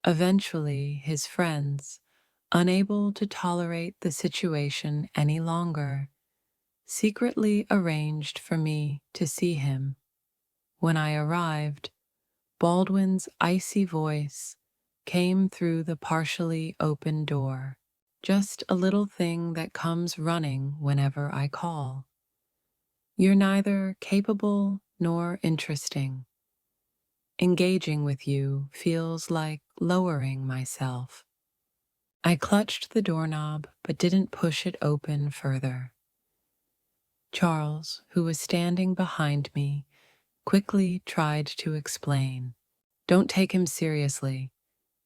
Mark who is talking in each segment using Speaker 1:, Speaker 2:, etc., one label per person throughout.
Speaker 1: Eventually, his friends, unable to tolerate the situation any longer, secretly arranged for me to see him. When I arrived, Baldwin's icy voice came through the partially open door. Just a little thing that comes running whenever I call. You're neither capable nor interesting. Engaging with you feels like lowering myself. I clutched the doorknob but didn't push it open further. Charles, who was standing behind me, quickly tried to explain. Don't take him seriously.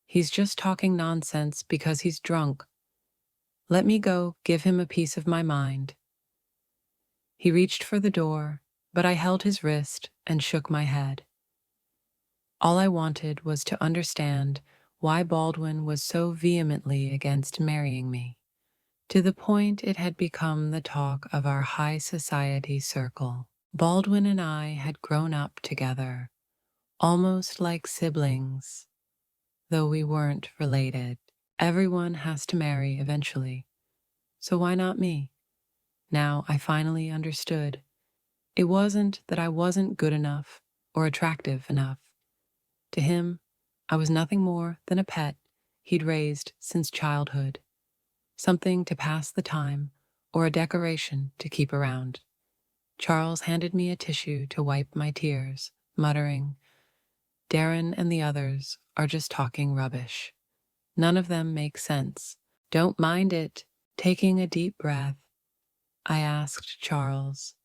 Speaker 1: He's just talking nonsense because he's drunk. Let me go give him a piece of my mind. He reached for the door, but I held his wrist and shook my head. All I wanted was to understand why Baldwin was so vehemently against marrying me, to the point it had become the talk of our high society circle. Baldwin and I had grown up together, almost like siblings, though we weren't related. Everyone has to marry eventually, so why not me? Now I finally understood. It wasn't that I wasn't good enough or attractive enough. To him, I was nothing more than a pet he'd raised since childhood, something to pass the time or a decoration to keep around. Charles handed me a tissue to wipe my tears, muttering, Darren and the others are just talking rubbish. None of them make sense. Don't mind it. Taking a deep breath, I asked Charles,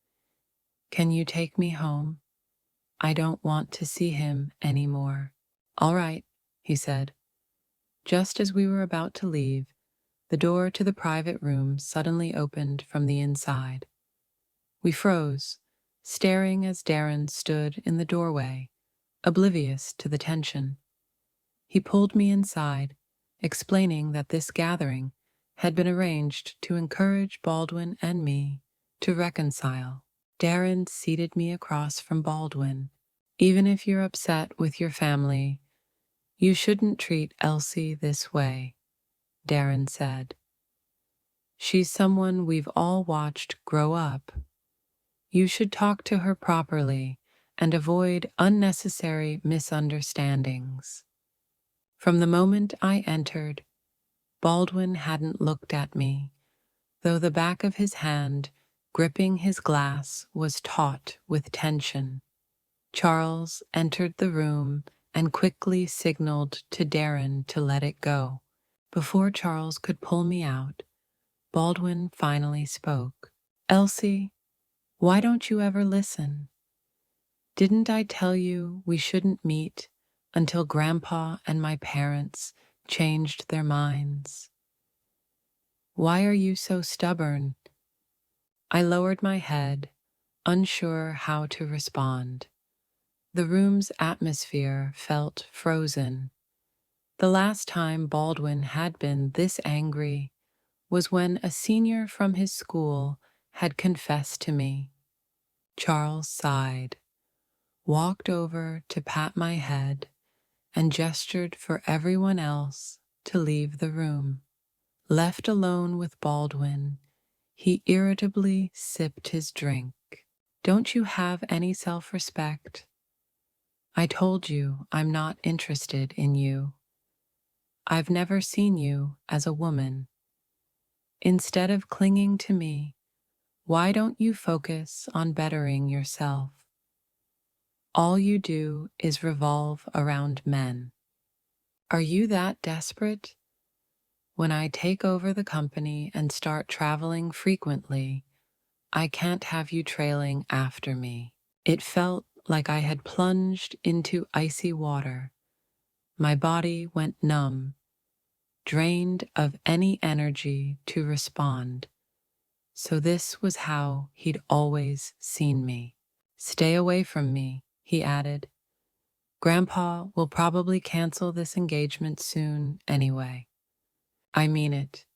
Speaker 1: can you take me home? I don't want to see him anymore. All right, he said. Just as we were about to leave, the door to the private room suddenly opened from the inside. We froze, staring as Darren stood in the doorway, oblivious to the tension. He pulled me inside, explaining that this gathering had been arranged to encourage Baldwin and me to reconcile. Darren seated me across from Baldwin. Even if you're upset with your family, you shouldn't treat Elsie this way, Darren said. She's someone we've all watched grow up. You should talk to her properly and avoid unnecessary misunderstandings. From the moment I entered, Baldwin hadn't looked at me, though the back of his hand gripping his glass was taut with tension. Charles entered the room and quickly signaled to Darren to let it go. Before Charles could pull me out, Baldwin finally spoke. Elsie, why don't you ever listen? Didn't I tell you we shouldn't meet until Grandpa and my parents changed their minds? Why are you so stubborn? I lowered my head, unsure how to respond. The room's atmosphere felt frozen. The last time Baldwin had been this angry was when a senior from his school had confessed to me. Charles sighed, walked over to pat my head, and gestured for everyone else to leave the room. Left alone with Baldwin, he irritably sipped his drink. Don't you have any self-respect? I told you I'm not interested in you. I've never seen you as a woman. Instead of clinging to me, why don't you focus on bettering yourself? All you do is revolve around men. Are you that desperate? When I take over the company and start traveling frequently, I can't have you trailing after me. It felt like I had plunged into icy water. My body went numb, drained of any energy to respond. So this was how he'd always seen me. Stay away from me, he added. Grandpa will probably cancel this engagement soon anyway. I mean it.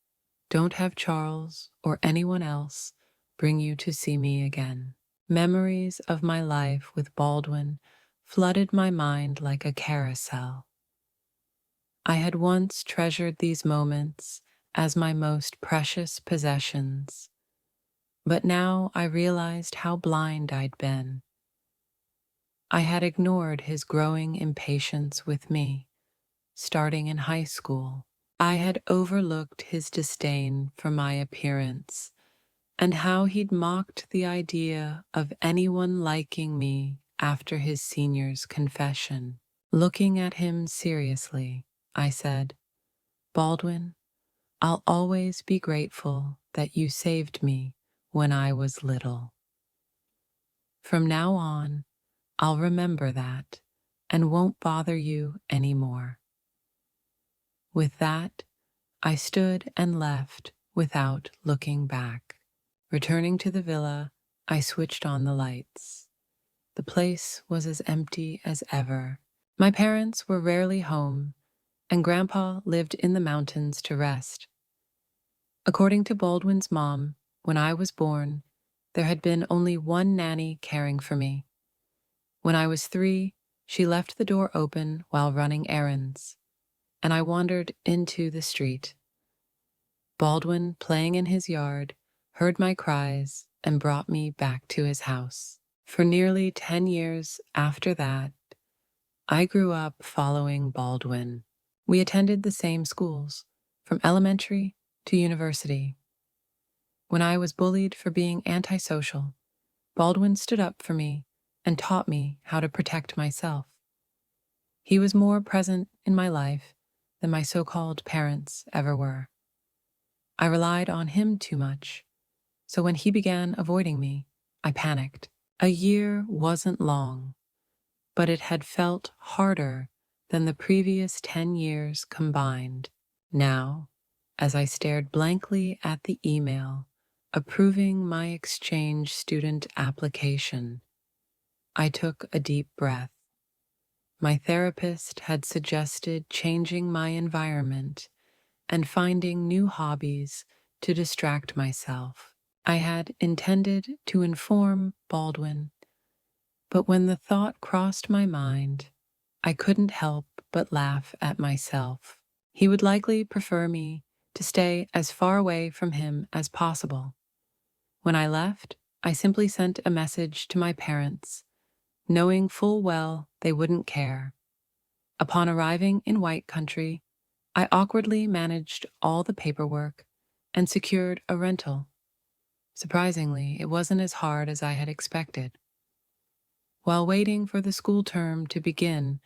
Speaker 1: Don't have Charles or anyone else bring you to see me again. Memories of my life with Baldwin flooded my mind like a carousel. I had once treasured these moments as my most precious possessions, but now I realized how blind I'd been. I had ignored his growing impatience with me, starting in high school. I had overlooked his disdain for my appearance and how he'd mocked the idea of anyone liking me after his senior's confession. Looking at him seriously, I said, "Baldwin, I'll always be grateful that you saved me when I was little. From now on, I'll remember that and won't bother you anymore." With that, I stood and left without looking back. Returning to the villa, I switched on the lights. The place was as empty as ever. My parents were rarely home, and Grandpa lived in the mountains to rest. According to Baldwin's mom, when I was born, there had been only one nanny caring for me. When I was 3, she left the door open while running errands, and I wandered into the street. Baldwin, playing in his yard, heard my cries and brought me back to his house. For nearly 10 years after that, I grew up following Baldwin. We attended the same schools, from elementary to university. When I was bullied for being antisocial, Baldwin stood up for me and taught me how to protect myself. He was more present in my life than my so-called parents ever were. I relied on him too much, so when he began avoiding me, I panicked. A year wasn't long, but it had felt harder than the previous 10 years combined. Now, as I stared blankly at the email approving my exchange student application, I took a deep breath. My therapist had suggested changing my environment and finding new hobbies to distract myself. I had intended to inform Baldwin, but when the thought crossed my mind, I couldn't help but laugh at myself. He would likely prefer me to stay as far away from him as possible. When I left, I simply sent a message to my parents, knowing full well they wouldn't care. Upon arriving in White Country, I awkwardly managed all the paperwork and secured a rental. Surprisingly, it wasn't as hard as I had expected. While waiting for the school term to begin,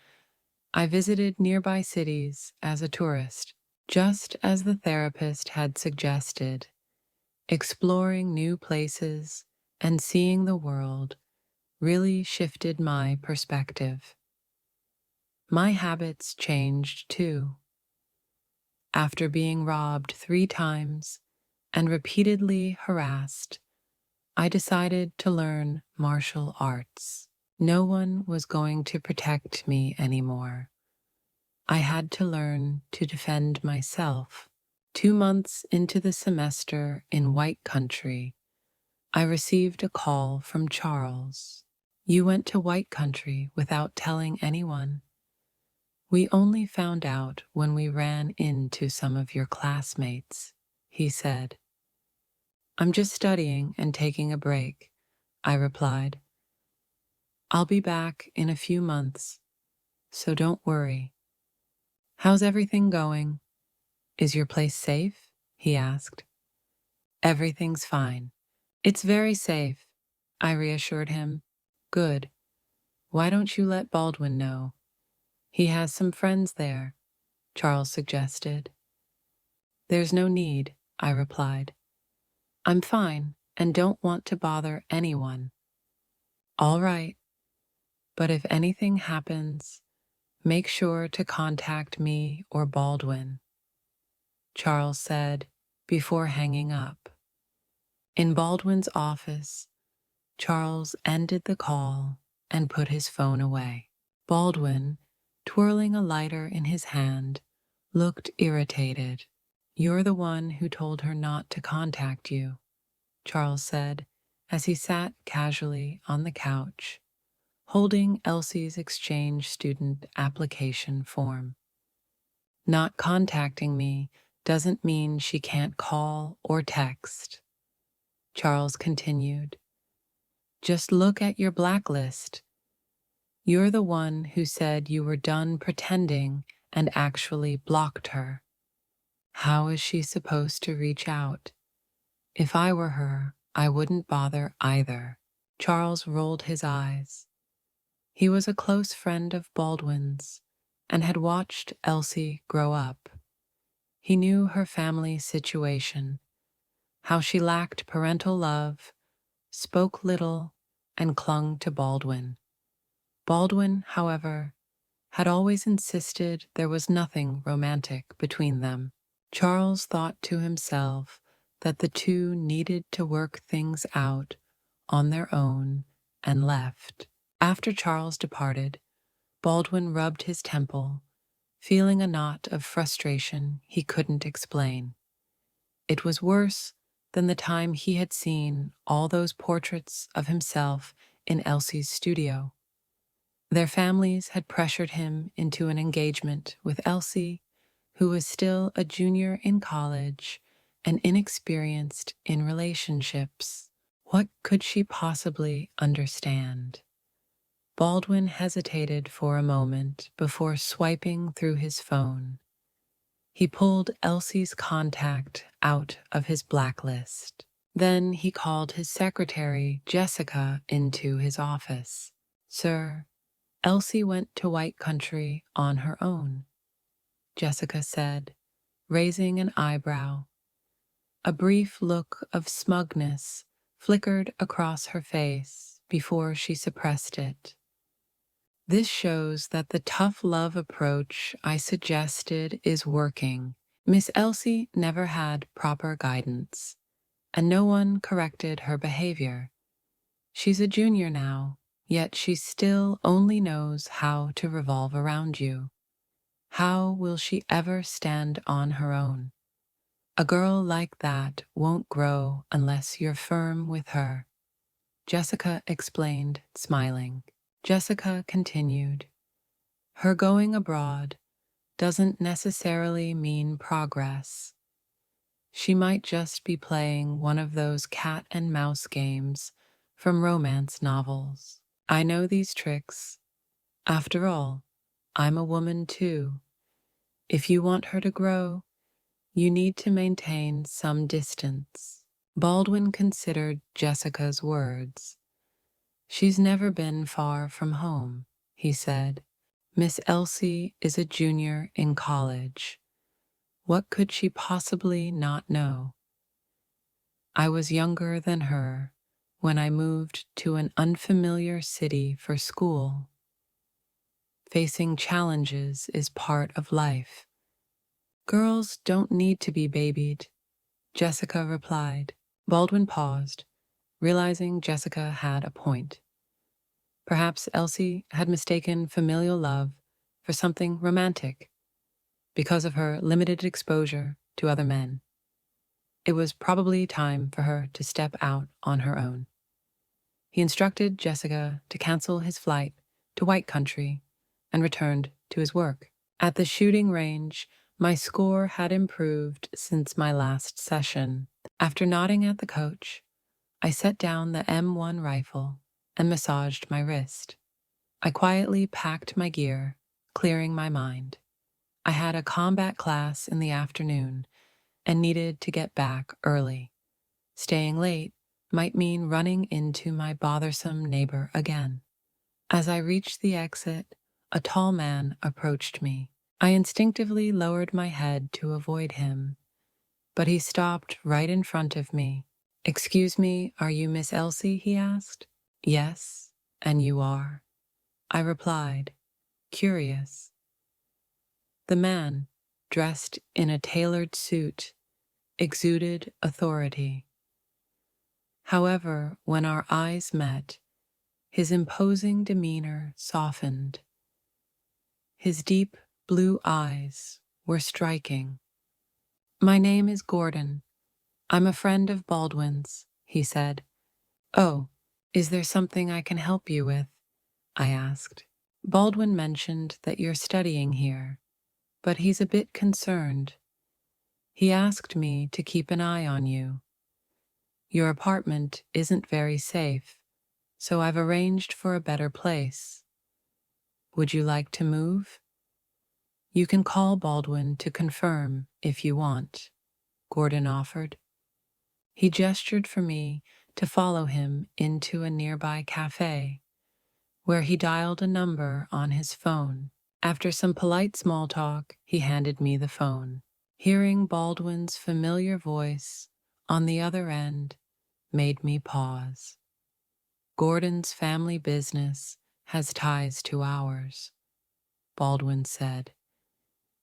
Speaker 1: I visited nearby cities as a tourist, just as the therapist had suggested. Exploring new places and seeing the world really shifted my perspective. My habits changed too. After being robbed 3 times and repeatedly harassed, I decided to learn martial arts. No one was going to protect me anymore. I had to learn to defend myself. 2 months into the semester in White Country, I received a call from Charles. "You went to White Country without telling anyone." "We only found out when we ran into some of your classmates," he said. "I'm just studying and taking a break," I replied. "I'll be back in a few months, so don't worry." "How's everything going? Is your place safe?" he asked. "Everything's fine. It's very safe," I reassured him. "Good. Why don't you let Baldwin know? He has some friends there," Charles suggested. "There's no need," I replied. "I'm fine and don't want to bother anyone." "All right, but if anything happens, make sure to contact me or Baldwin," Charles said before hanging up. In Baldwin's office, Charles ended the call and put his phone away. Baldwin, twirling a lighter in his hand, looked irritated. "You're the one who told her not to contact you," Charles said as he sat casually on the couch, holding Elsie's exchange student application form. Not contacting me doesn't mean she can't call or text. Charles continued. Just look at your blacklist. You're the one who said you were done pretending and actually blocked her. How is she supposed to reach out? If I were her, I wouldn't bother either. Charles rolled his eyes. He was a close friend of Baldwin's and had watched Elsie grow up. He knew her family situation, how she lacked parental love, spoke little, and clung to Baldwin. Baldwin, however, had always insisted there was nothing romantic between them. Charles thought to himself that the two needed to work things out on their own and left. After Charles departed, Baldwin rubbed his temple, feeling a knot of frustration he couldn't explain. It was worse than the time he had seen all those portraits of himself in Elsie's studio. Their families had pressured him into an engagement with Elsie, who was still a junior in college and inexperienced in relationships. What could she possibly understand? Baldwin hesitated for a moment before swiping through his phone. He pulled Elsie's contact out of his blacklist. Then he called his secretary, Jessica, into his office. Sir, Elsie went to White Country on her own, Jessica said, raising an eyebrow. A brief look of smugness flickered across her face before she suppressed it. This shows that the tough love approach I suggested is working. Miss Elsie never had proper guidance, and no one corrected her behavior. She's a junior now, yet she still only knows how to revolve around you. How will she ever stand on her own? A girl like that won't grow unless you're firm with her, Jessica explained, smiling. Jessica continued, her going abroad doesn't necessarily mean progress. She might just be playing one of those cat and mouse games from romance novels. I know these tricks. After all, I'm a woman too. If you want her to grow, you need to maintain some distance. Baldwin considered Jessica's words. She's never been far from home, he said. Miss Elsie is a junior in college. What could she possibly not know? I was younger than her when I moved to an unfamiliar city for school. Facing challenges is part of life. Girls don't need to be babied, Jessica replied. Baldwin paused, realizing Jessica had a point. Perhaps Elsie had mistaken familial love for something romantic because of her limited exposure to other men. It was probably time for her to step out on her own. He instructed Jessica to cancel his flight to White Country and returned to his work. At the shooting range, my score had improved since my last session. After nodding at the coach, I set down the M1 rifle and massaged my wrist. I quietly packed my gear, clearing my mind. I had a combat class in the afternoon and needed to get back early. Staying late might mean running into my bothersome neighbor again. As I reached the exit, a tall man approached me. I instinctively lowered my head to avoid him, but he stopped right in front of me. Excuse me, are you Miss Elsie? He asked. Yes, and you are? I replied, curious. The man, dressed in a tailored suit, exuded authority. However, when our eyes met, his imposing demeanor softened. His deep blue eyes were striking. My name is Gordon. I'm a friend of Baldwin's, he said. Oh, is there something I can help you with? I asked. Baldwin mentioned that you're studying here, but he's a bit concerned. He asked me to keep an eye on you. Your apartment isn't very safe, so I've arranged for a better place. Would you like to move? You can call Baldwin to confirm if you want, Gordon offered. He gestured for me to follow him into a nearby cafe, where he dialed a number on his phone. After some polite small talk, he handed me the phone. Hearing Baldwin's familiar voice on the other end made me pause. Gordon's family business has ties to ours, Baldwin said.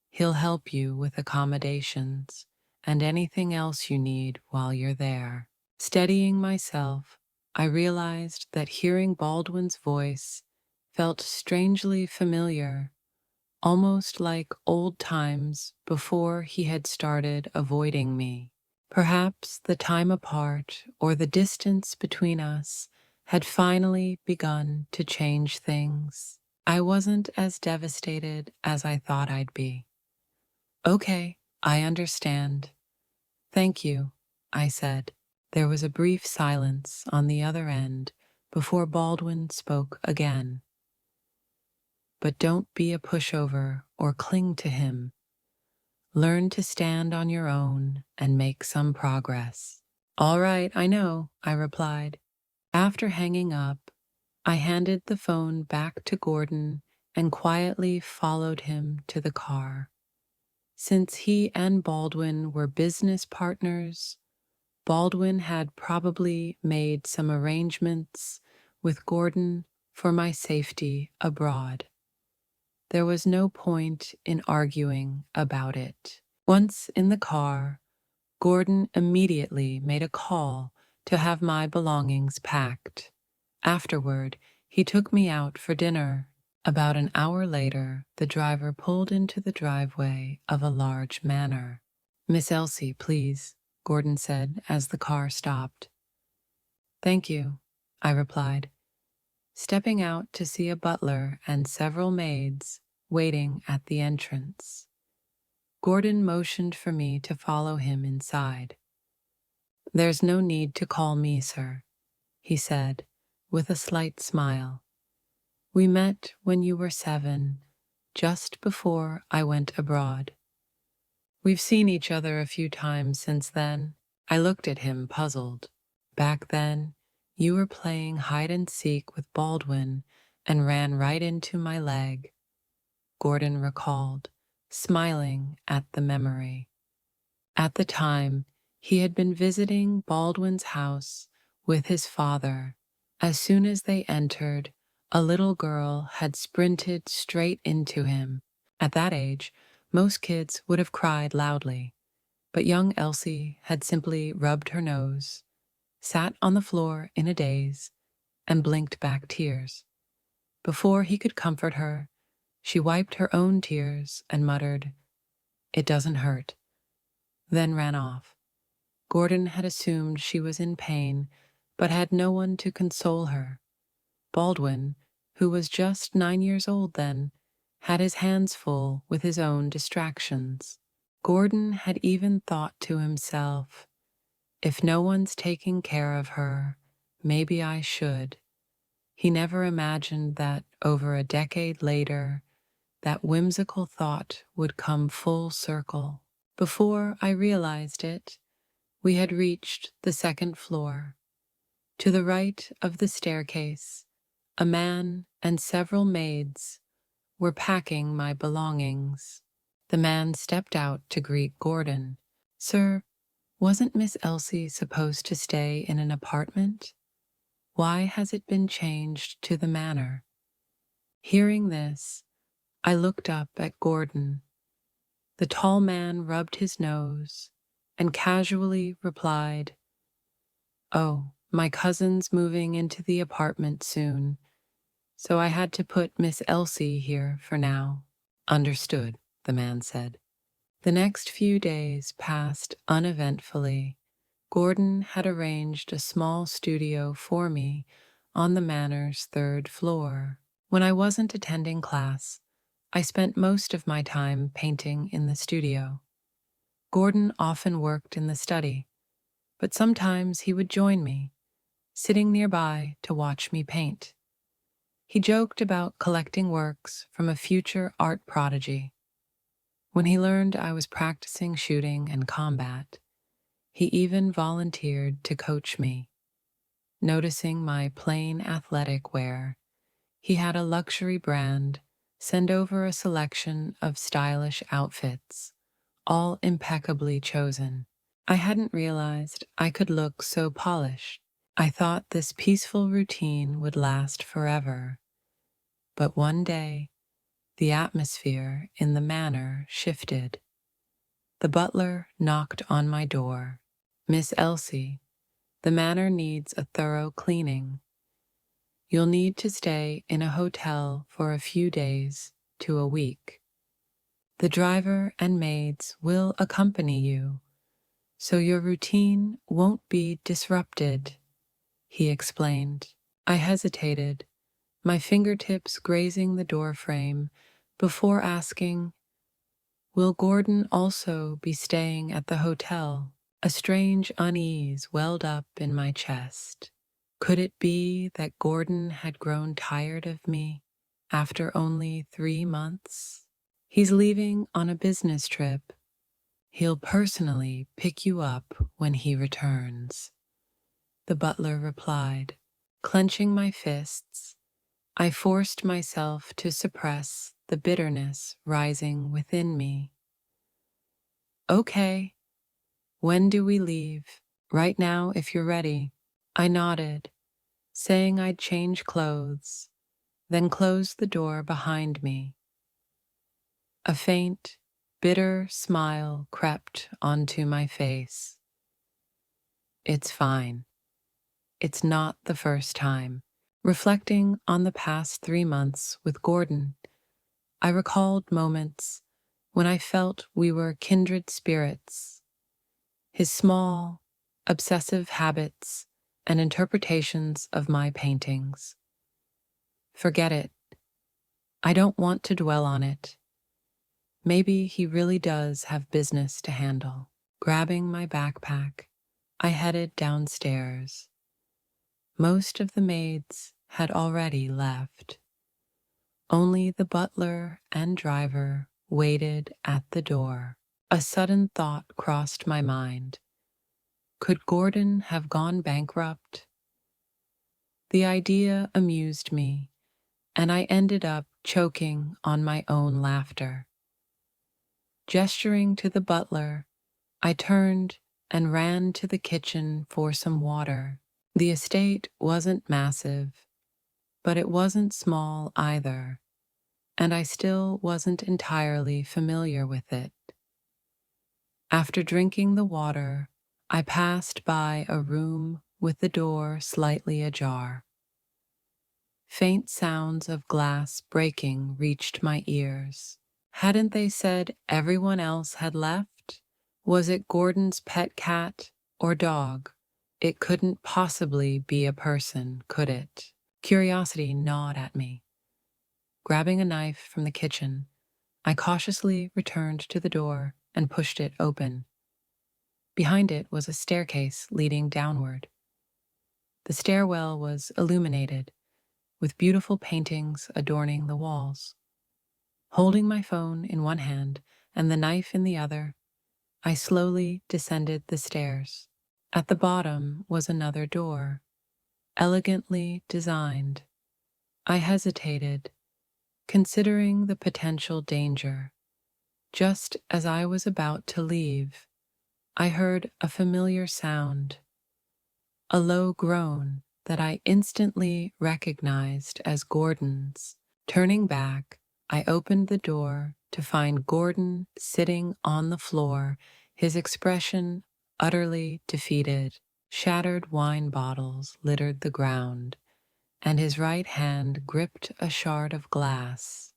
Speaker 1: He'll help you with accommodations and anything else you need while you're there. Steadying myself, I realized that hearing Baldwin's voice felt strangely familiar, almost like old times before he had started avoiding me. Perhaps the time apart or the distance between us had finally begun to change things. I wasn't as devastated as I thought I'd be. Okay, I understand. Thank you, I said. There was a brief silence on the other end before Baldwin spoke again. But don't be a pushover or cling to him. Learn to stand on your own and make some progress. All right, I know, I replied. After hanging up, I handed the phone back to Gordon and quietly followed him to the car. Since he and Baldwin were business partners, Baldwin had probably made some arrangements with Gordon for my safety abroad. There was no point in arguing about it. Once in the car, Gordon immediately made a call to have my belongings packed. Afterward, he took me out for dinner. About an hour later, the driver pulled into the driveway of a large manor. Miss Elsie, please, Gordon said as the car stopped. Thank you, I replied, stepping out to see a butler and several maids waiting at the entrance. Gordon motioned for me to follow him inside. There's no need to call me, sir, he said, with a slight smile. We met when you were 7, just before I went abroad. We've seen each other a few times since then. I looked at him, puzzled. Back then, you were playing hide and seek with Baldwin and ran right into my leg, Gordon recalled, smiling at the memory. At the time, he had been visiting Baldwin's house with his father. As soon as they entered, a little girl had sprinted straight into him. At that age, most kids would have cried loudly, but young Elsie had simply rubbed her nose, sat on the floor in a daze, and blinked back tears. Before he could comfort her, she wiped her own tears and muttered, "It doesn't hurt," then ran off. Gordon had assumed she was in pain, but had no one to console her. Baldwin, who was just 9 years old then, had his hands full with his own distractions. Gordon had even thought to himself, if no one's taking care of her, maybe I should. He never imagined that over a decade later, that whimsical thought would come full circle. Before I realized it, we had reached the second floor. To the right of the staircase, a man and several maids were packing my belongings. The man stepped out to greet Gordon. Sir, wasn't Miss Elsie supposed to stay in an apartment? Why has it been changed to the manor? Hearing this, I looked up at Gordon. The tall man rubbed his nose and casually replied, "Oh, my cousin's moving into the apartment soon, so I had to put Miss Elsie here for now." Understood, the man said. The next few days passed uneventfully. Gordon had arranged a small studio for me on the manor's 3rd floor. When I wasn't attending class, I spent most of my time painting in the studio. Gordon often worked in the study, but sometimes he would join me, sitting nearby to watch me paint. He joked about collecting works from a future art prodigy. When he learned I was practicing shooting and combat, he even volunteered to coach me. Noticing my plain athletic wear, he had a luxury brand send over a selection of stylish outfits, all impeccably chosen. I hadn't realized I could look so polished. I thought this peaceful routine would last forever. But one day, the atmosphere in the manor shifted. The butler knocked on my door. "Miss Elsie, the manor needs a thorough cleaning. You'll need to stay in a hotel for a few days to a week. The driver and maids will accompany you, so your routine won't be disrupted," he explained. I hesitated, my fingertips grazing the doorframe, before asking, "Will Gordon also be staying at the hotel?" A strange unease welled up in my chest. Could it be that Gordon had grown tired of me after only 3 months? "He's leaving on a business trip. He'll personally pick you up when he returns," the butler replied. Clenching my fists, I forced myself to suppress the bitterness rising within me. "Okay, when do we leave?" "Right now, if you're ready." I nodded, saying I'd change clothes, then closed the door behind me. A faint, bitter smile crept onto my face. It's fine. It's not the first time. Reflecting on the past 3 months with Gordon, I recalled moments when I felt we were kindred spirits. His small, obsessive habits and interpretations of my paintings. Forget it. I don't want to dwell on it. Maybe he really does have business to handle. Grabbing my backpack, I headed downstairs. Most of the maids had already left. Only the butler and driver waited at the door. A sudden thought crossed my mind. Could Gordon have gone bankrupt? The idea amused me, and I ended up choking on my own laughter. Gesturing to the butler, I turned and ran to the kitchen for some water. The estate wasn't massive, but it wasn't small either, and I still wasn't entirely familiar with it. After drinking the water, I passed by a room with the door slightly ajar. Faint sounds of glass breaking reached my ears. Hadn't they said everyone else had left? Was it Gordon's pet cat or dog? It couldn't possibly be a person, could it? Curiosity gnawed at me. Grabbing a knife from the kitchen, I cautiously returned to the door and pushed it open. Behind it was a staircase leading downward. The stairwell was illuminated, with beautiful paintings adorning the walls. Holding my phone in one hand and the knife in the other, I slowly descended the stairs. At the bottom was another door, elegantly designed. I hesitated, considering the potential danger. Just as I was about to leave, I heard a familiar sound, a low groan that I instantly recognized as Gordon's. Turning back, I opened the door to find Gordon sitting on the floor, his expression utterly defeated. Shattered wine bottles littered the ground, and his right hand gripped a shard of glass,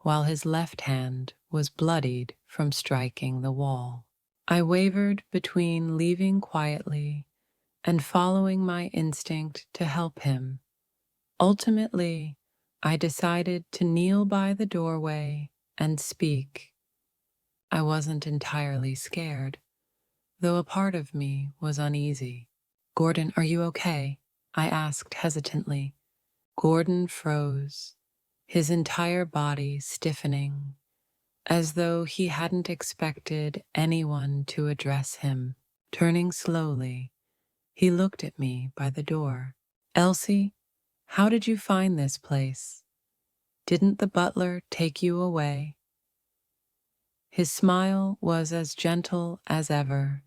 Speaker 1: while his left hand was bloodied from striking the wall. I wavered between leaving quietly and following my instinct to help him. Ultimately, I decided to kneel by the doorway and speak. I wasn't entirely scared, though a part of me was uneasy. "Gordon, are you okay?" I asked hesitantly. Gordon froze, his entire body stiffening, as though he hadn't expected anyone to address him. Turning slowly, he looked at me by the door. "Elsie, how did you find this place? Didn't the butler take you away?" His smile was as gentle as ever,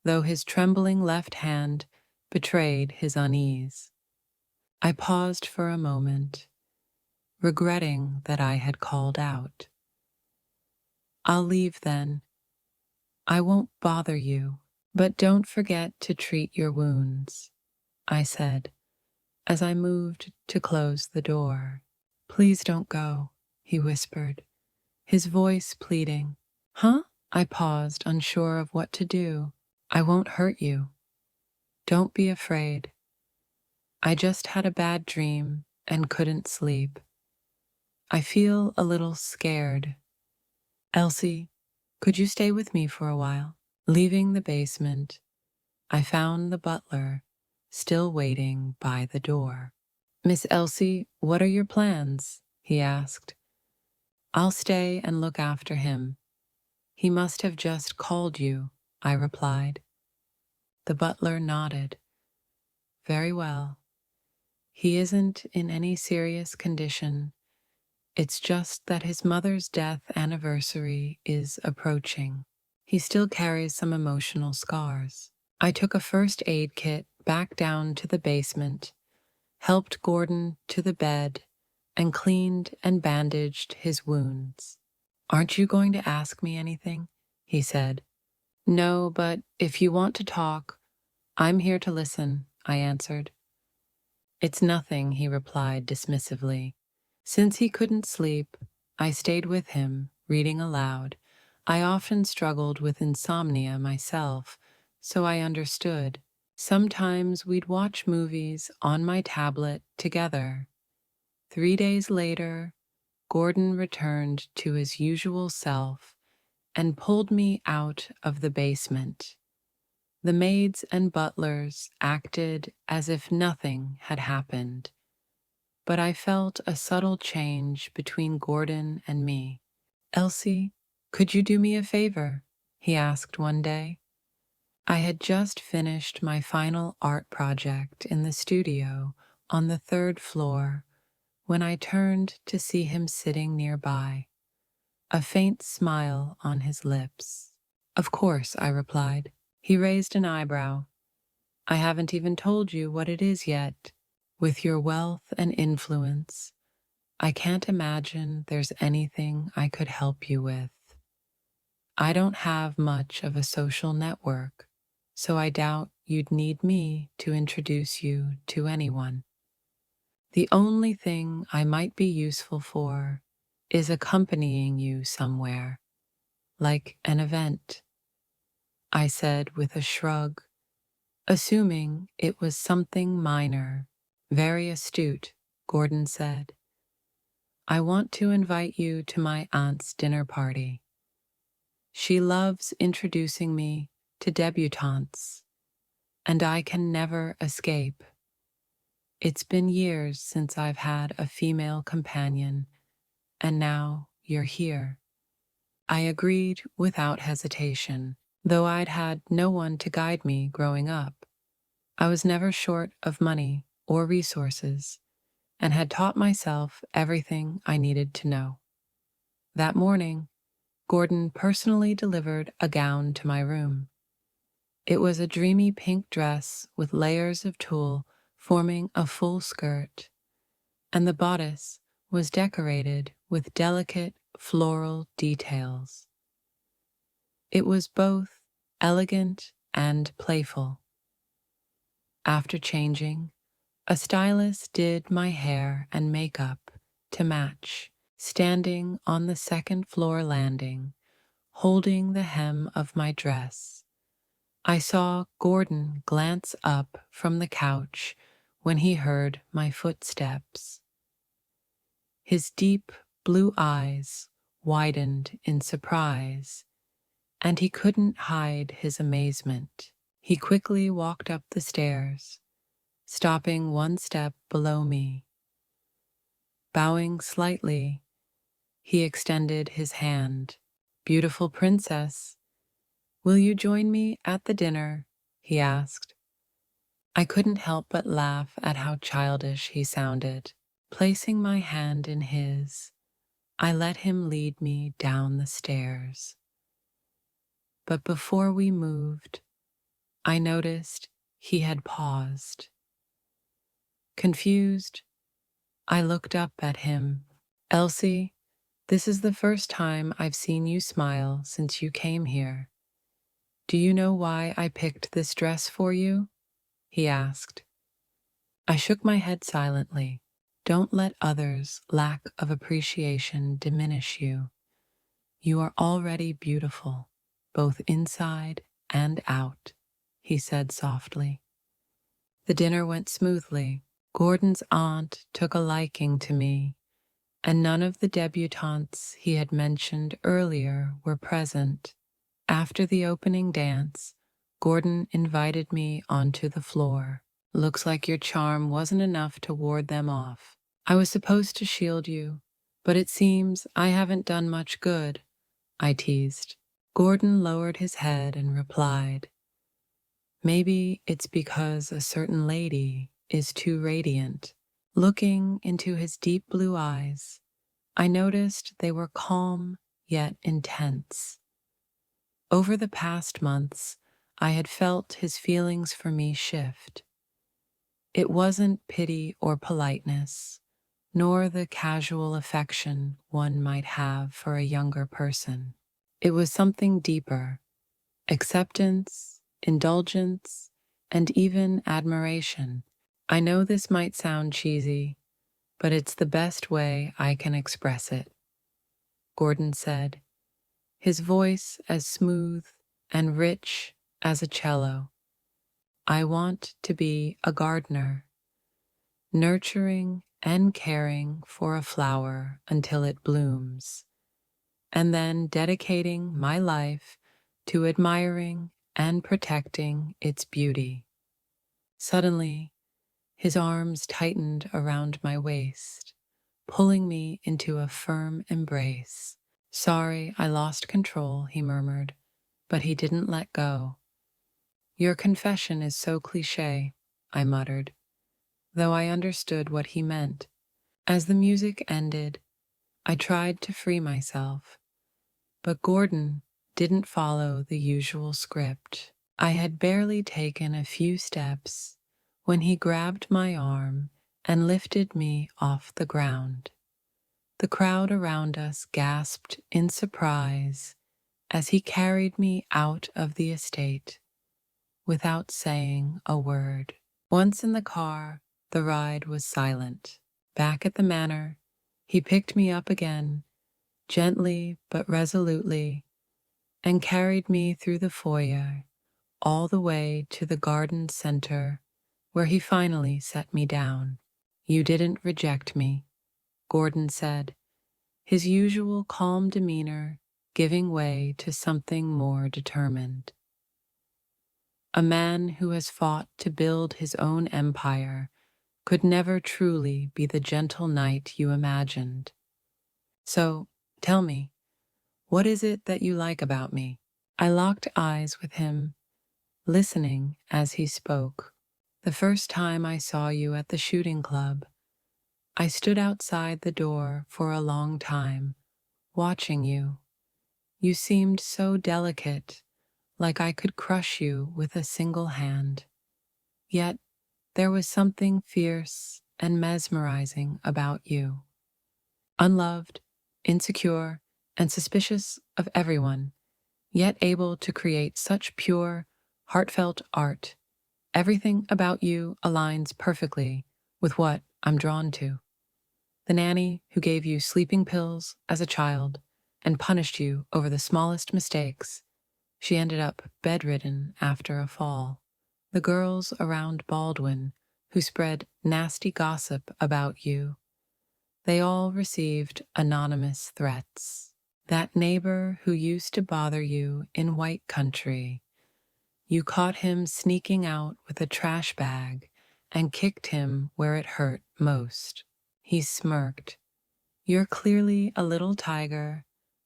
Speaker 1: though his trembling left hand betrayed his unease. I paused for a moment, regretting that I had called out. "I'll leave then. I won't bother you, but don't forget to treat your wounds," I said, as I moved to close the door. "Please don't go," he whispered, his voice pleading. "Huh?" I paused, unsure of what to do. "I won't hurt you. Don't be afraid. I just had a bad dream and couldn't sleep. I feel a little scared. Elsie, could you stay with me for a while?" Leaving the basement, I found the butler still waiting by the door. "Miss Elsie, what are your plans?" he asked. "I'll stay and look after him. He must have just called you," I replied. The butler nodded. "Very well. He isn't in any serious condition. It's just that his mother's death anniversary is approaching. He still carries some emotional scars." I took a first aid kit back down to the basement, helped Gordon to the bed, and cleaned and bandaged his wounds. "Aren't you going to ask me anything?" he said. "No, but if you want to talk, I'm here to listen," I answered. "It's nothing," he replied dismissively. Since he couldn't sleep, I stayed with him, reading aloud. I often struggled with insomnia myself, so I understood. Sometimes we'd watch movies on my tablet together. 3 days later, Gordon returned to his usual self and pulled me out of the basement. The maids and butlers acted as if nothing had happened, but I felt a subtle change between Gordon and me. "Elsie, could you do me a favor?" he asked one day. I had just finished my final art project in the studio on the 3rd floor when I turned to see him sitting nearby, a faint smile on his lips. "Of course," I replied. He raised an eyebrow. "I haven't even told you what it is yet. With your wealth and influence, I can't imagine there's anything I could help you with. I don't have much of a social network, so I doubt you'd need me to introduce you to anyone. The only thing I might be useful for is accompanying you somewhere, like an event," I said with a shrug, assuming it was something minor. "Very astute," Gordon said. "I want to invite you to my aunt's dinner party. She loves introducing me to debutantes, and I can never escape. It's been years since I've had a female companion, and now you're here." I agreed without hesitation, though I'd had no one to guide me growing up. I was never short of money or resources, and had taught myself everything I needed to know. That morning, Gordon personally delivered a gown to my room. It was a dreamy pink dress with layers of tulle forming a full skirt, and the bodice was decorated with delicate floral details. It was both elegant and playful. After changing, a stylist did my hair and makeup to match, standing on the 2nd floor landing, holding the hem of my dress. I saw Gordon glance up from the couch when he heard my footsteps. His deep blue eyes widened in surprise, and he couldn't hide his amazement. He quickly walked up the stairs, stopping one step below me. Bowing slightly, he extended his hand. "Beautiful princess, will you join me at the dinner?" he asked. I couldn't help but laugh at how childish he sounded. Placing my hand in his, I let him lead me down the stairs. But before we moved, I noticed he had paused. Confused, I looked up at him. "Elsie, this is the first time I've seen you smile since you came here. Do you know why I picked this dress for you?" he asked. I shook my head silently. "Don't let others' lack of appreciation diminish you. You are already beautiful, both inside and out," he said softly. The dinner went smoothly. Gordon's aunt took a liking to me, and none of the debutantes he had mentioned earlier were present. After the opening dance, Gordon invited me onto the floor. "Looks like your charm wasn't enough to ward them off. I was supposed to shield you, but it seems I haven't done much good," I teased. Gordon lowered his head and replied, "Maybe it's because a certain lady is too radiant." Looking into his deep blue eyes, I noticed they were calm yet intense. Over the past months, I had felt his feelings for me shift. It wasn't pity or politeness, nor the casual affection one might have for a younger person. It was something deeper: acceptance, indulgence, and even admiration. I know this might sound cheesy, but it's the best way I can express it," Gordon said, his voice as smooth and rich as a cello. "I want to be a gardener, nurturing and caring for a flower until it blooms, and then dedicating my life to admiring and protecting its beauty." Suddenly, his arms tightened around my waist, pulling me into a firm embrace. "Sorry, I lost control," he murmured, but he didn't let go. "Your confession is so cliché," I muttered, though I understood what he meant. As the music ended, I tried to free myself, but Gordon didn't follow the usual script. I had barely taken a few steps when he grabbed my arm and lifted me off the ground. The crowd around us gasped in surprise as he carried me out of the estate without saying a word. Once in the car, the ride was silent. Back at the manor, he picked me up again, gently but resolutely, and carried me through the foyer all the way to the garden center, where he finally set me down. "You didn't reject me," Gordon said, his usual calm demeanor giving way to something more determined. A man who has fought to build his own empire could never truly be the gentle knight you imagined. "So, tell me, what is it that you like about me?" I locked eyes with him, listening as he spoke. "The first time I saw you at the shooting club, I stood outside the door for a long time, watching you. You seemed so delicate, like I could crush you with a single hand. Yet, there was something fierce and mesmerizing about you. Unloved, insecure, and suspicious of everyone, yet able to create such pure, heartfelt art. Everything about you aligns perfectly with what I'm drawn to. The nanny who gave you sleeping pills as a child and punished you over the smallest mistakes, she ended up bedridden after a fall. The girls around Baldwin who spread nasty gossip about you, they all received anonymous threats. That neighbor who used to bother you in White Country. You caught him sneaking out with a trash bag and kicked him where it hurt most. He smirked. You're clearly a little tiger,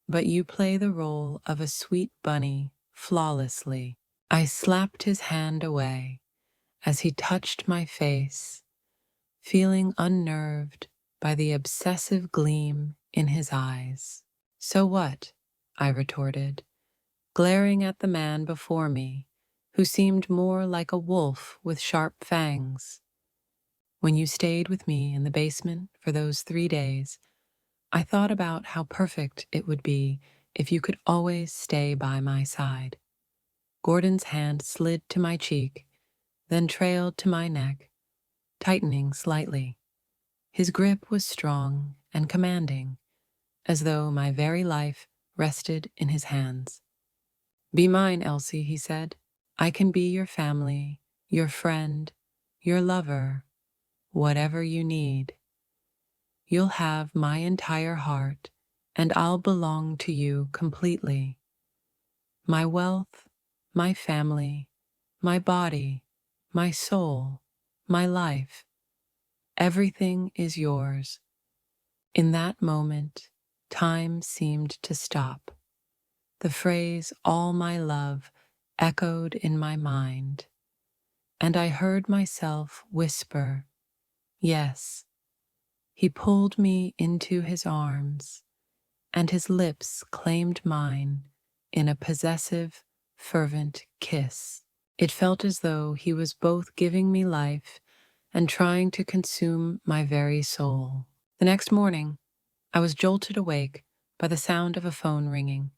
Speaker 1: but you play the role of a sweet bunny flawlessly. I slapped his hand away as he touched my face, feeling unnerved by the obsessive gleam in his eyes. So what? I retorted, glaring at the man before me, who seemed more like a wolf with sharp fangs. When you stayed with me in the basement for those 3 days, I thought about how perfect it would be if you could always stay by my side. Gordon's hand slid to my cheek, then trailed to my neck, tightening slightly. His grip was strong and commanding, as though my very life rested in his hands. Be mine, Elsie, he said. I can be your family, your friend, your lover, whatever you need. You'll have my entire heart, and I'll belong to you completely. My wealth, my family, my body, my soul, my life, everything is yours. In that moment, time seemed to stop. The phrase, all my love, echoed in my mind, and I heard myself whisper, yes. He pulled me into his arms, and his lips claimed mine in a possessive, fervent kiss. It felt as though he was both giving me life and trying to consume my very soul. The next morning, I was jolted awake by the sound of a phone ringing.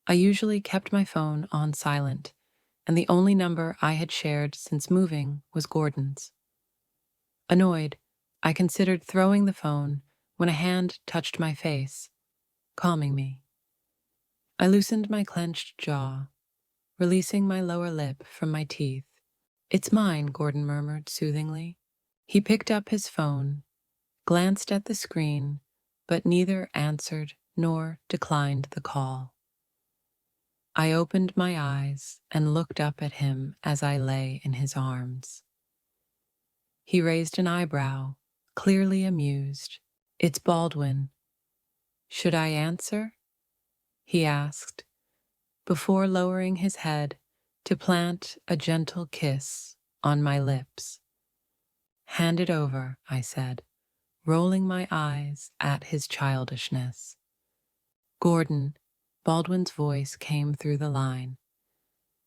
Speaker 1: I usually kept my phone on silent, and the only number I had shared since moving was Gordon's. Annoyed, I considered throwing the phone when a hand touched my face, calming me. I loosened my clenched jaw, releasing my lower lip from my teeth. It's mine, Gordon murmured soothingly. He picked up his phone, glanced at the screen, but neither answered nor declined the call. I opened my eyes and looked up at him as I lay in his arms. He raised an eyebrow, clearly amused. It's Baldwin. Should I answer? He asked, before lowering his head to plant a gentle kiss on my lips. Hand it over, I said, rolling my eyes at his childishness. Gordon, Baldwin's voice came through the line.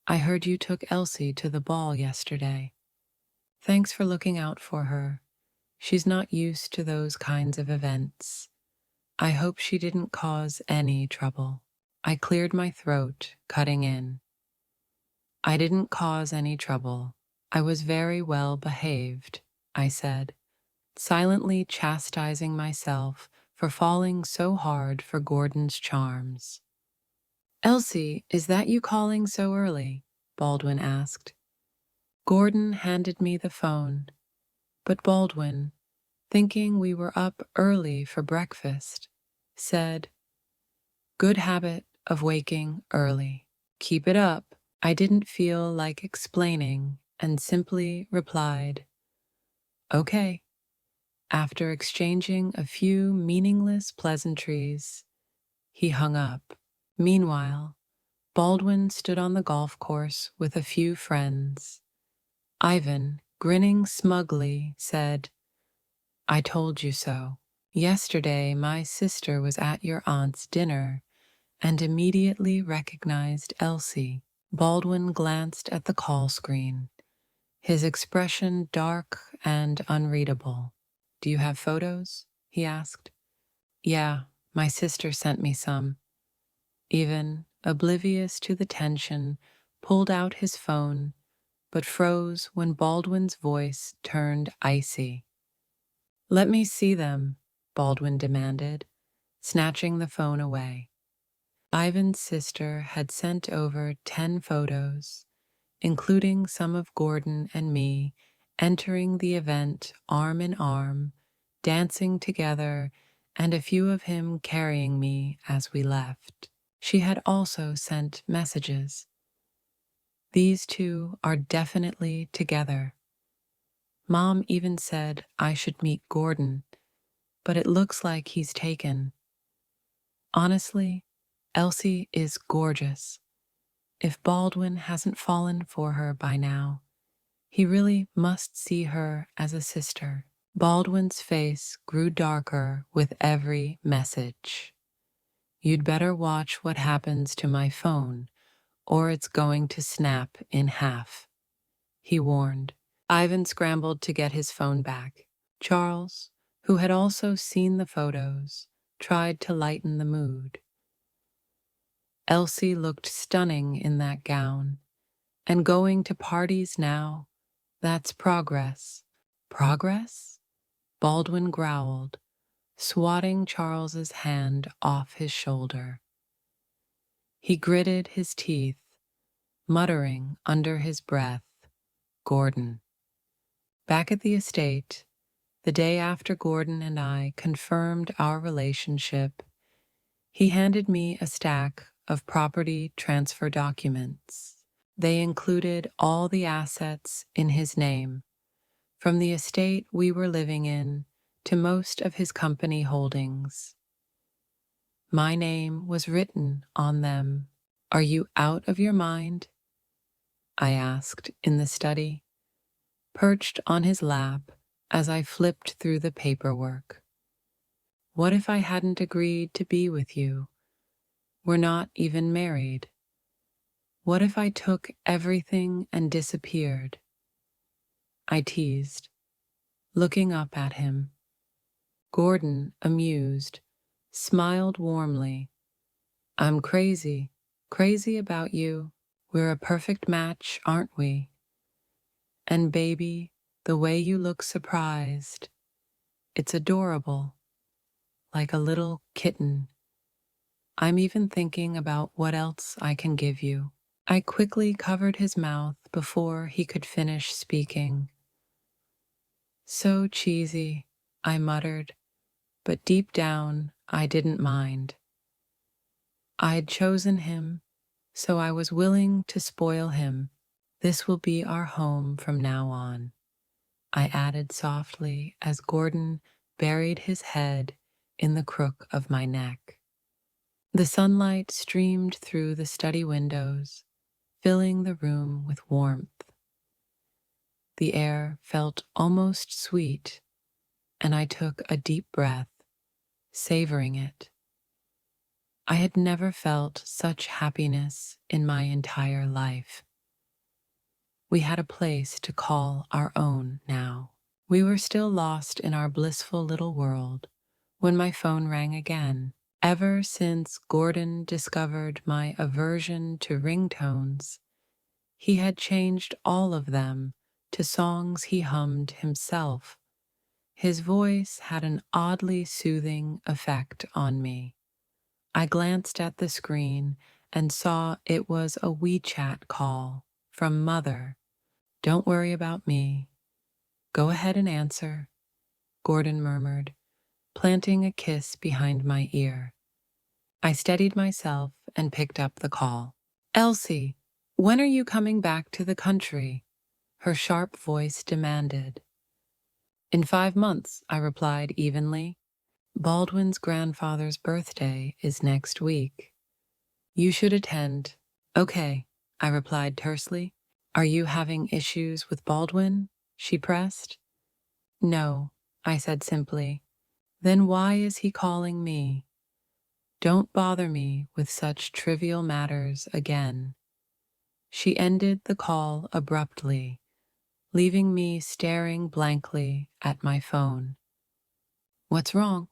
Speaker 1: I heard you took Elsie to the ball yesterday. Thanks for looking out for her. She's not used to those kinds of events. I hope she didn't cause any trouble. I cleared my throat, cutting in. I didn't cause any trouble. I was very well behaved, I said, silently chastising myself for falling so hard for Gordon's charms. Elsie, is that you calling so early? Baldwin asked. Gordon handed me the phone, but Baldwin, thinking we were up early for breakfast, said, Good habit of waking early. Keep it up. I didn't feel like explaining and simply replied, Okay. After exchanging a few meaningless pleasantries, he hung up. Meanwhile, Baldwin stood on the golf course with a few friends. Ivan, grinning smugly, said, I told you so. Yesterday, my sister was at your aunt's dinner and immediately recognized Elsie. Baldwin glanced at the call screen, his expression dark and unreadable. Do you have photos? He asked. Yeah, my sister sent me some. Ivan, oblivious to the tension, pulled out his phone, but froze when Baldwin's voice turned icy. Let me see them, Baldwin demanded, snatching the phone away. Ivan's sister had sent over 10 photos, including some of Gordon and me entering the event arm in arm, dancing together, and a few of him carrying me as we left. She had also sent messages. These two are definitely together. Mom even said I should meet Gordon, but it looks like he's taken. Honestly, Elsie is gorgeous. If Baldwin hasn't fallen for her by now, he really must see her as a sister. Baldwin's face grew darker with every message. You'd better watch what happens to my phone, or it's going to snap in half, he warned. Ivan scrambled to get his phone back. Charles, who had also seen the photos, tried to lighten the mood. Elsie looked stunning in that gown, and going to parties now, that's progress. Progress? Baldwin growled, swatting Charles's hand off his shoulder. He gritted his teeth, muttering under his breath, Gordon. Back at the estate, the day after Gordon and I confirmed our relationship, he handed me a stack of property transfer documents. They included all the assets in his name, from the estate we were living in to most of his company holdings. My name was written on them. Are you out of your mind? I asked in the study, perched on his lap as I flipped through the paperwork. What if I hadn't agreed to be with you? We're not even married. What if I took everything and disappeared? I teased, looking up at him. Gordon, amused, smiled warmly. I'm crazy about you. We're a perfect match, aren't we? And baby, the way you look surprised. It's adorable, like a little kitten. I'm even thinking about what else I can give you. I quickly covered his mouth before he could finish speaking. So cheesy, I muttered, but deep down I didn't mind. I'd chosen him, so I was willing to spoil him. This will be our home from now on, I added softly as Gordon buried his head in the crook of my neck. The sunlight streamed through the study windows, filling the room with warmth. The air felt almost sweet, and I took a deep breath, savoring it. I had never felt such happiness in my entire life. We had a place to call our own now. We were still lost in our blissful little world when my phone rang again. Ever since Gordon discovered my aversion to ringtones, he had changed all of them to songs he hummed himself. His voice had an oddly soothing effect on me. I glanced at the screen and saw it was a WeChat call from Mother. Don't worry about me. Go ahead and answer, Gordon murmured, planting a kiss behind my ear. I steadied myself and picked up the call. Elsie, when are you coming back to the country? Her sharp voice demanded. In 5 months, I replied evenly. Baldwin's grandfather's birthday is next week. You should attend. Okay, I replied tersely. Are you having issues with Baldwin? She pressed. No, I said simply. Then why is he calling me? Don't bother me with such trivial matters again. She ended the call abruptly, leaving me staring blankly at my phone. What's wrong?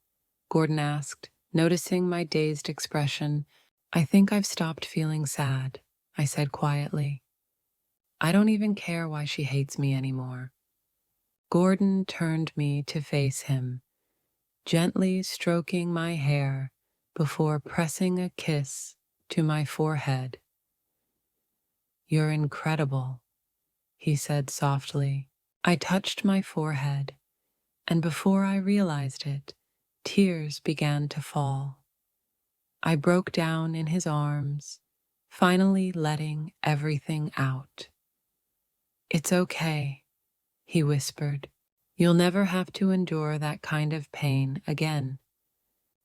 Speaker 1: Gordon asked, noticing my dazed expression. I think I've stopped feeling sad, I said quietly. I don't even care why she hates me anymore. Gordon turned me to face him, gently stroking my hair before pressing a kiss to my forehead. You're incredible, he said softly. I touched my forehead, and before I realized it, Tears began to fall. I broke down in his arms, finally letting everything out. "It's okay," he whispered. "You'll never have to endure that kind of pain again."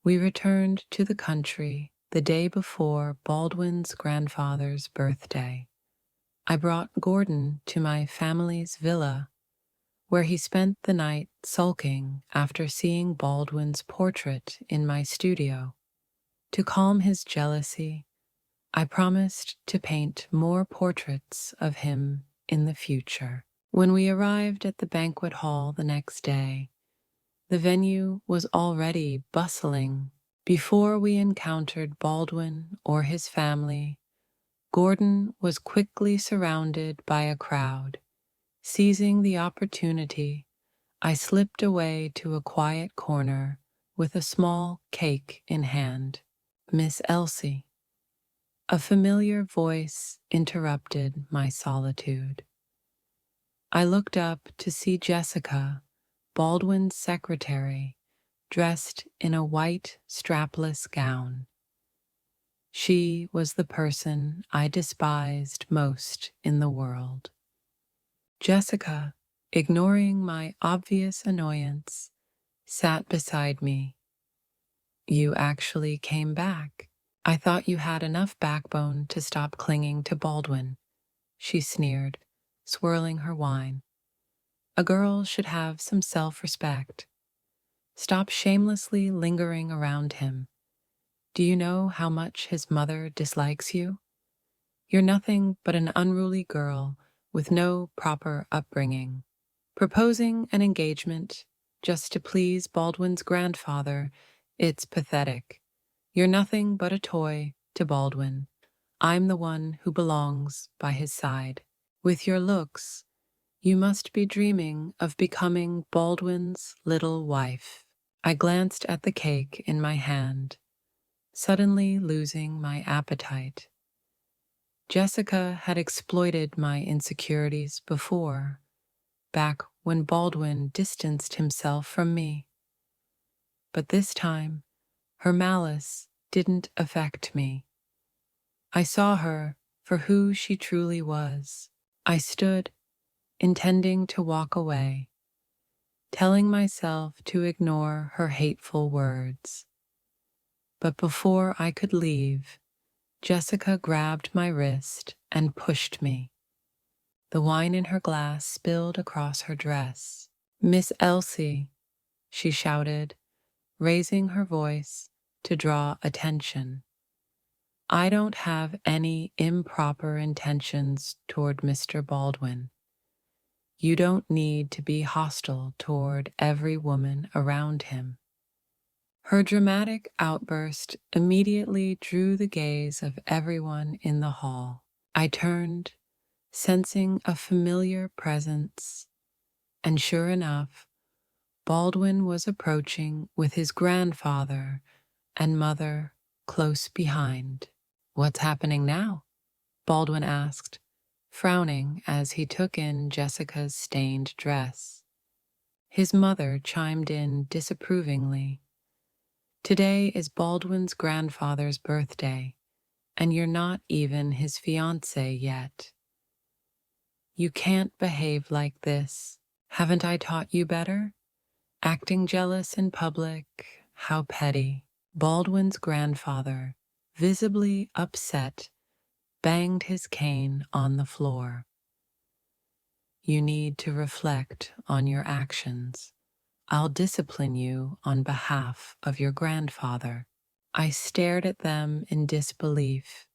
Speaker 1: We returned to the country the day before Baldwin's grandfather's birthday. I brought Gordon to my family's villa, where he spent the night sulking after seeing Baldwin's portrait in my studio. To calm his jealousy, I promised to paint more portraits of him in the future. When we arrived at the banquet hall the next day, the venue was already bustling. Before we encountered Baldwin or his family, Gordon was quickly surrounded by a crowd. Seizing the opportunity, I slipped away to a quiet corner with a small cake in hand. "Miss Elsie." A familiar voice interrupted my solitude. I looked up to see Jessica, Baldwin's secretary, dressed in a white strapless gown. She was the person I despised most in the world. Jessica, ignoring my obvious annoyance, sat beside me. "You actually came back. I thought you had enough backbone to stop clinging to Baldwin," she sneered, swirling her wine. "A girl should have some self-respect. Stop shamelessly lingering around him. Do you know how much his mother dislikes you? You're nothing but an unruly girl with no proper upbringing. Proposing an engagement just to please Baldwin's grandfather, it's pathetic. You're nothing but a toy to Baldwin. I'm the one who belongs by his side. With your looks, you must be dreaming of becoming Baldwin's little wife." I glanced at the cake in my hand, suddenly losing my appetite. Jessica had exploited my insecurities before, back when Baldwin distanced himself from me. But this time, her malice didn't affect me. I saw her for who she truly was. I stood, intending to walk away, telling myself to ignore her hateful words. But before I could leave, Jessica grabbed my wrist and pushed me. The wine in her glass spilled across her dress. "Miss Elsie," she shouted, raising her voice to draw attention. "I don't have any improper intentions toward Mr. Baldwin. You don't need to be hostile toward every woman around him." Her dramatic outburst immediately drew the gaze of everyone in the hall. I turned, sensing a familiar presence, and sure enough, Baldwin was approaching with his grandfather and mother close behind. "What's happening now?" Baldwin asked, frowning as he took in Jessica's stained dress. His mother chimed in disapprovingly. "Today is Baldwin's grandfather's birthday, and you're not even his fiancée yet. You can't behave like this. Haven't I taught you better? Acting jealous in public, how petty." Baldwin's grandfather, visibly upset, banged his cane on the floor. "You need to reflect on your actions. I'll discipline you on behalf of your grandfather." I stared at them in disbelief.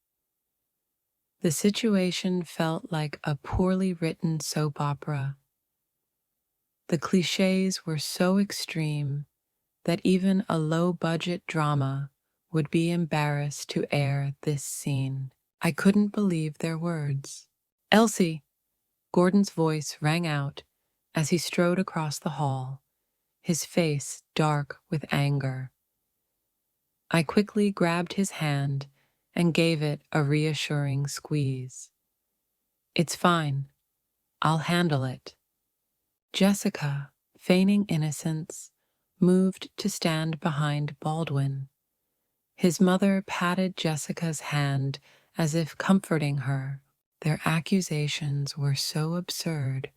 Speaker 1: The situation felt like a poorly written soap opera. The cliches were so extreme that even a low-budget drama would be embarrassed to air this scene. I couldn't believe their words. "Elsie!" Gordon's voice rang out as he strode across the hall, his face dark with anger. I quickly grabbed his hand and gave it a reassuring squeeze. "It's fine. I'll handle it." Jessica, feigning innocence, moved to stand behind Baldwin. His mother patted Jessica's hand as if comforting her. Their accusations were so absurd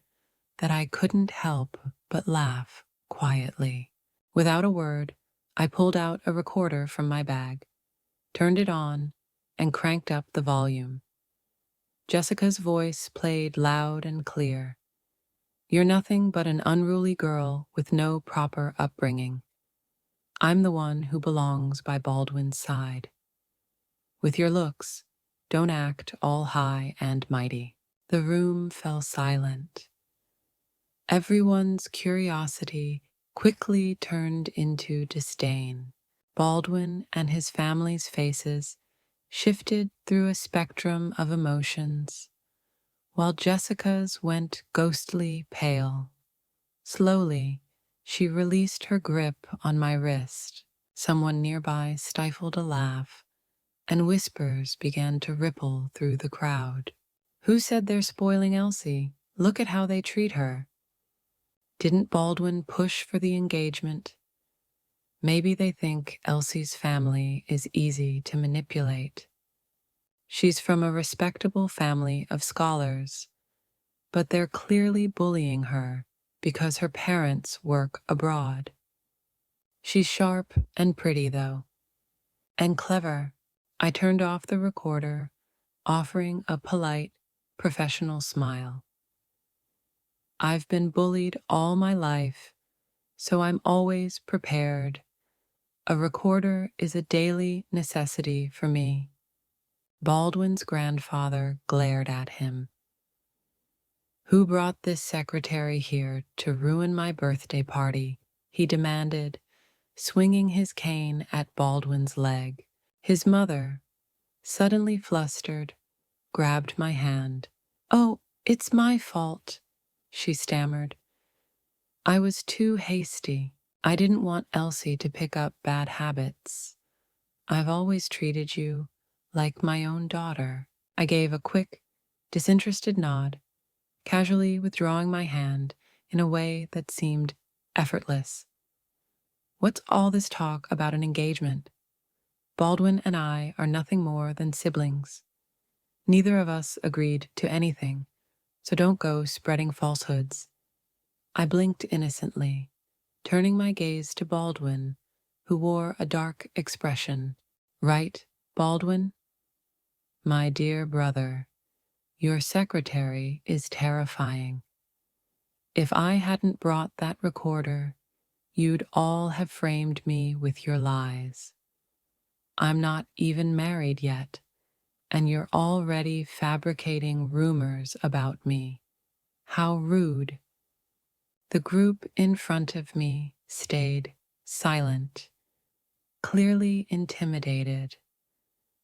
Speaker 1: that I couldn't help but laugh quietly. Without a word, I pulled out a recorder from my bag, turned it on, and cranked up the volume. Jessica's voice played loud and clear. "You're nothing but an unruly girl with no proper upbringing. I'm the one who belongs by Baldwin's side. With your looks, don't act all high and mighty." The room fell silent. Everyone's curiosity quickly turned into disdain. Baldwin and his family's faces shifted through a spectrum of emotions, while Jessica's went ghostly pale. Slowly, she released her grip on my wrist. Someone nearby stifled a laugh, and whispers began to ripple through the crowd. "Who said they're spoiling Elsie? Look at how they treat her. Didn't Baldwin push for the engagement? Maybe they think Elsie's family is easy to manipulate. She's from a respectable family of scholars, but they're clearly bullying her because her parents work abroad. She's sharp and pretty, though, and clever." I turned off the recorder, offering a polite, professional smile. "I've been bullied all my life, so I'm always prepared. A recorder is a daily necessity for me." Baldwin's grandfather glared at him. "Who brought this secretary here to ruin my birthday party?" he demanded, swinging his cane at Baldwin's leg. His mother, suddenly flustered, grabbed my hand. "Oh, it's my fault," she stammered. "I was too hasty. I didn't want Elsie to pick up bad habits. I've always treated you like my own daughter." I gave a quick, disinterested nod, casually withdrawing my hand in a way that seemed effortless. "What's all this talk about an engagement? Baldwin and I are nothing more than siblings. Neither of us agreed to anything, so don't go spreading falsehoods." I blinked innocently, turning my gaze to Baldwin, who wore a dark expression. "Right, Baldwin? My dear brother, your secretary is terrifying. If I hadn't brought that recorder, you'd all have framed me with your lies. I'm not even married yet, and you're already fabricating rumors about me. How rude." The group in front of me stayed silent, clearly intimidated.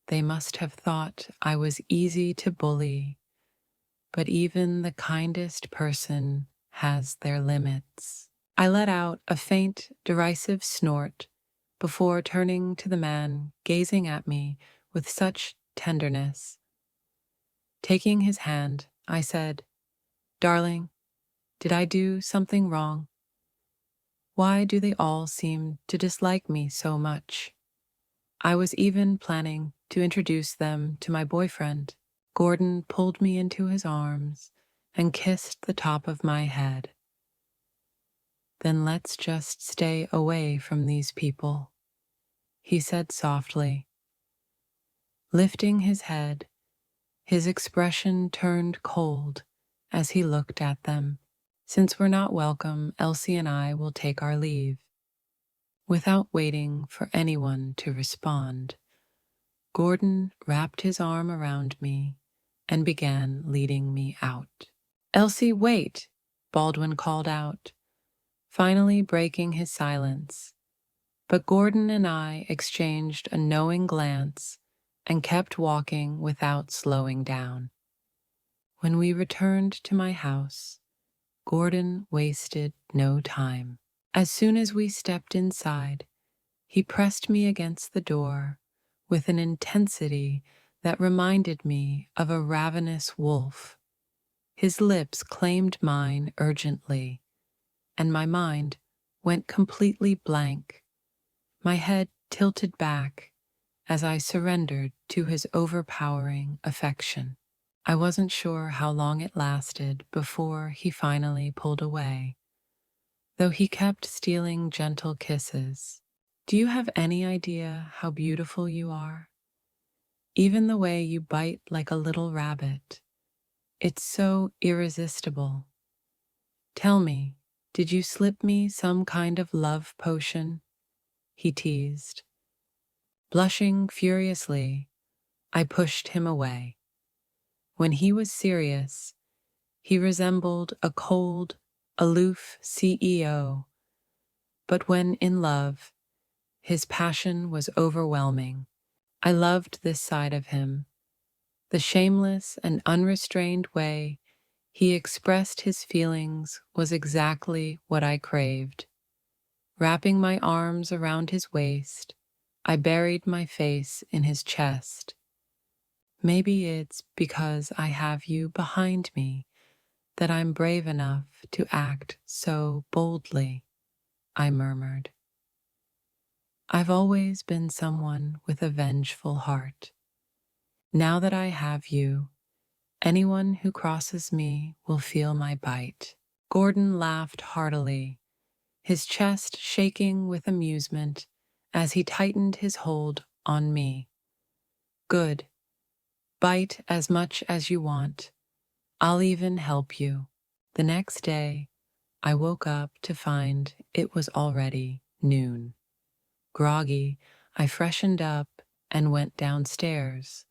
Speaker 1: They must have thought I was easy to bully, but even the kindest person has their limits. I let out a faint, derisive snort before turning to the man gazing at me with such tenderness. Taking his hand, I said, "Darling, did I do something wrong? Why do they all seem to dislike me so much?" I was even planning to introduce them to my boyfriend. Gordon pulled me into his arms and kissed the top of my head. "Then let's just stay away from these people," he said softly. Lifting his head, his expression turned cold as he looked at them. "Since we're not welcome, Elsie and I will take our leave." Without waiting for anyone to respond, Gordon wrapped his arm around me and began leading me out. "Elsie, wait!" Baldwin called out, finally breaking his silence. But Gordon and I exchanged a knowing glance and kept walking without slowing down. When we returned to my house, Gordon wasted no time. As soon as we stepped inside, he pressed me against the door with an intensity that reminded me of a ravenous wolf. His lips claimed mine urgently, and my mind went completely blank. My head tilted back as I surrendered to his overpowering affection. I wasn't sure how long it lasted before he finally pulled away, though he kept stealing gentle kisses. Do you have any idea how beautiful you are? Even the way you bite like a little rabbit. It's so irresistible. Tell me, did you slip me some kind of love potion? He teased. Blushing furiously, I pushed him away. When he was serious, he resembled a cold, aloof CEO, but when in love, his passion was overwhelming. I loved this side of him, the shameless and unrestrained way he expressed his feelings was exactly what I craved. Wrapping my arms around his waist, I buried my face in his chest. Maybe it's because I have you behind me that I'm brave enough to act so boldly, I murmured. I've always been someone with a vengeful heart. Now that I have you, anyone who crosses me will feel my bite. Gordon laughed heartily, his chest shaking with amusement as he tightened his hold on me. Good. Bite as much as you want. I'll even help you. The next day, I woke up to find it was already noon. Groggy, I freshened up and went downstairs,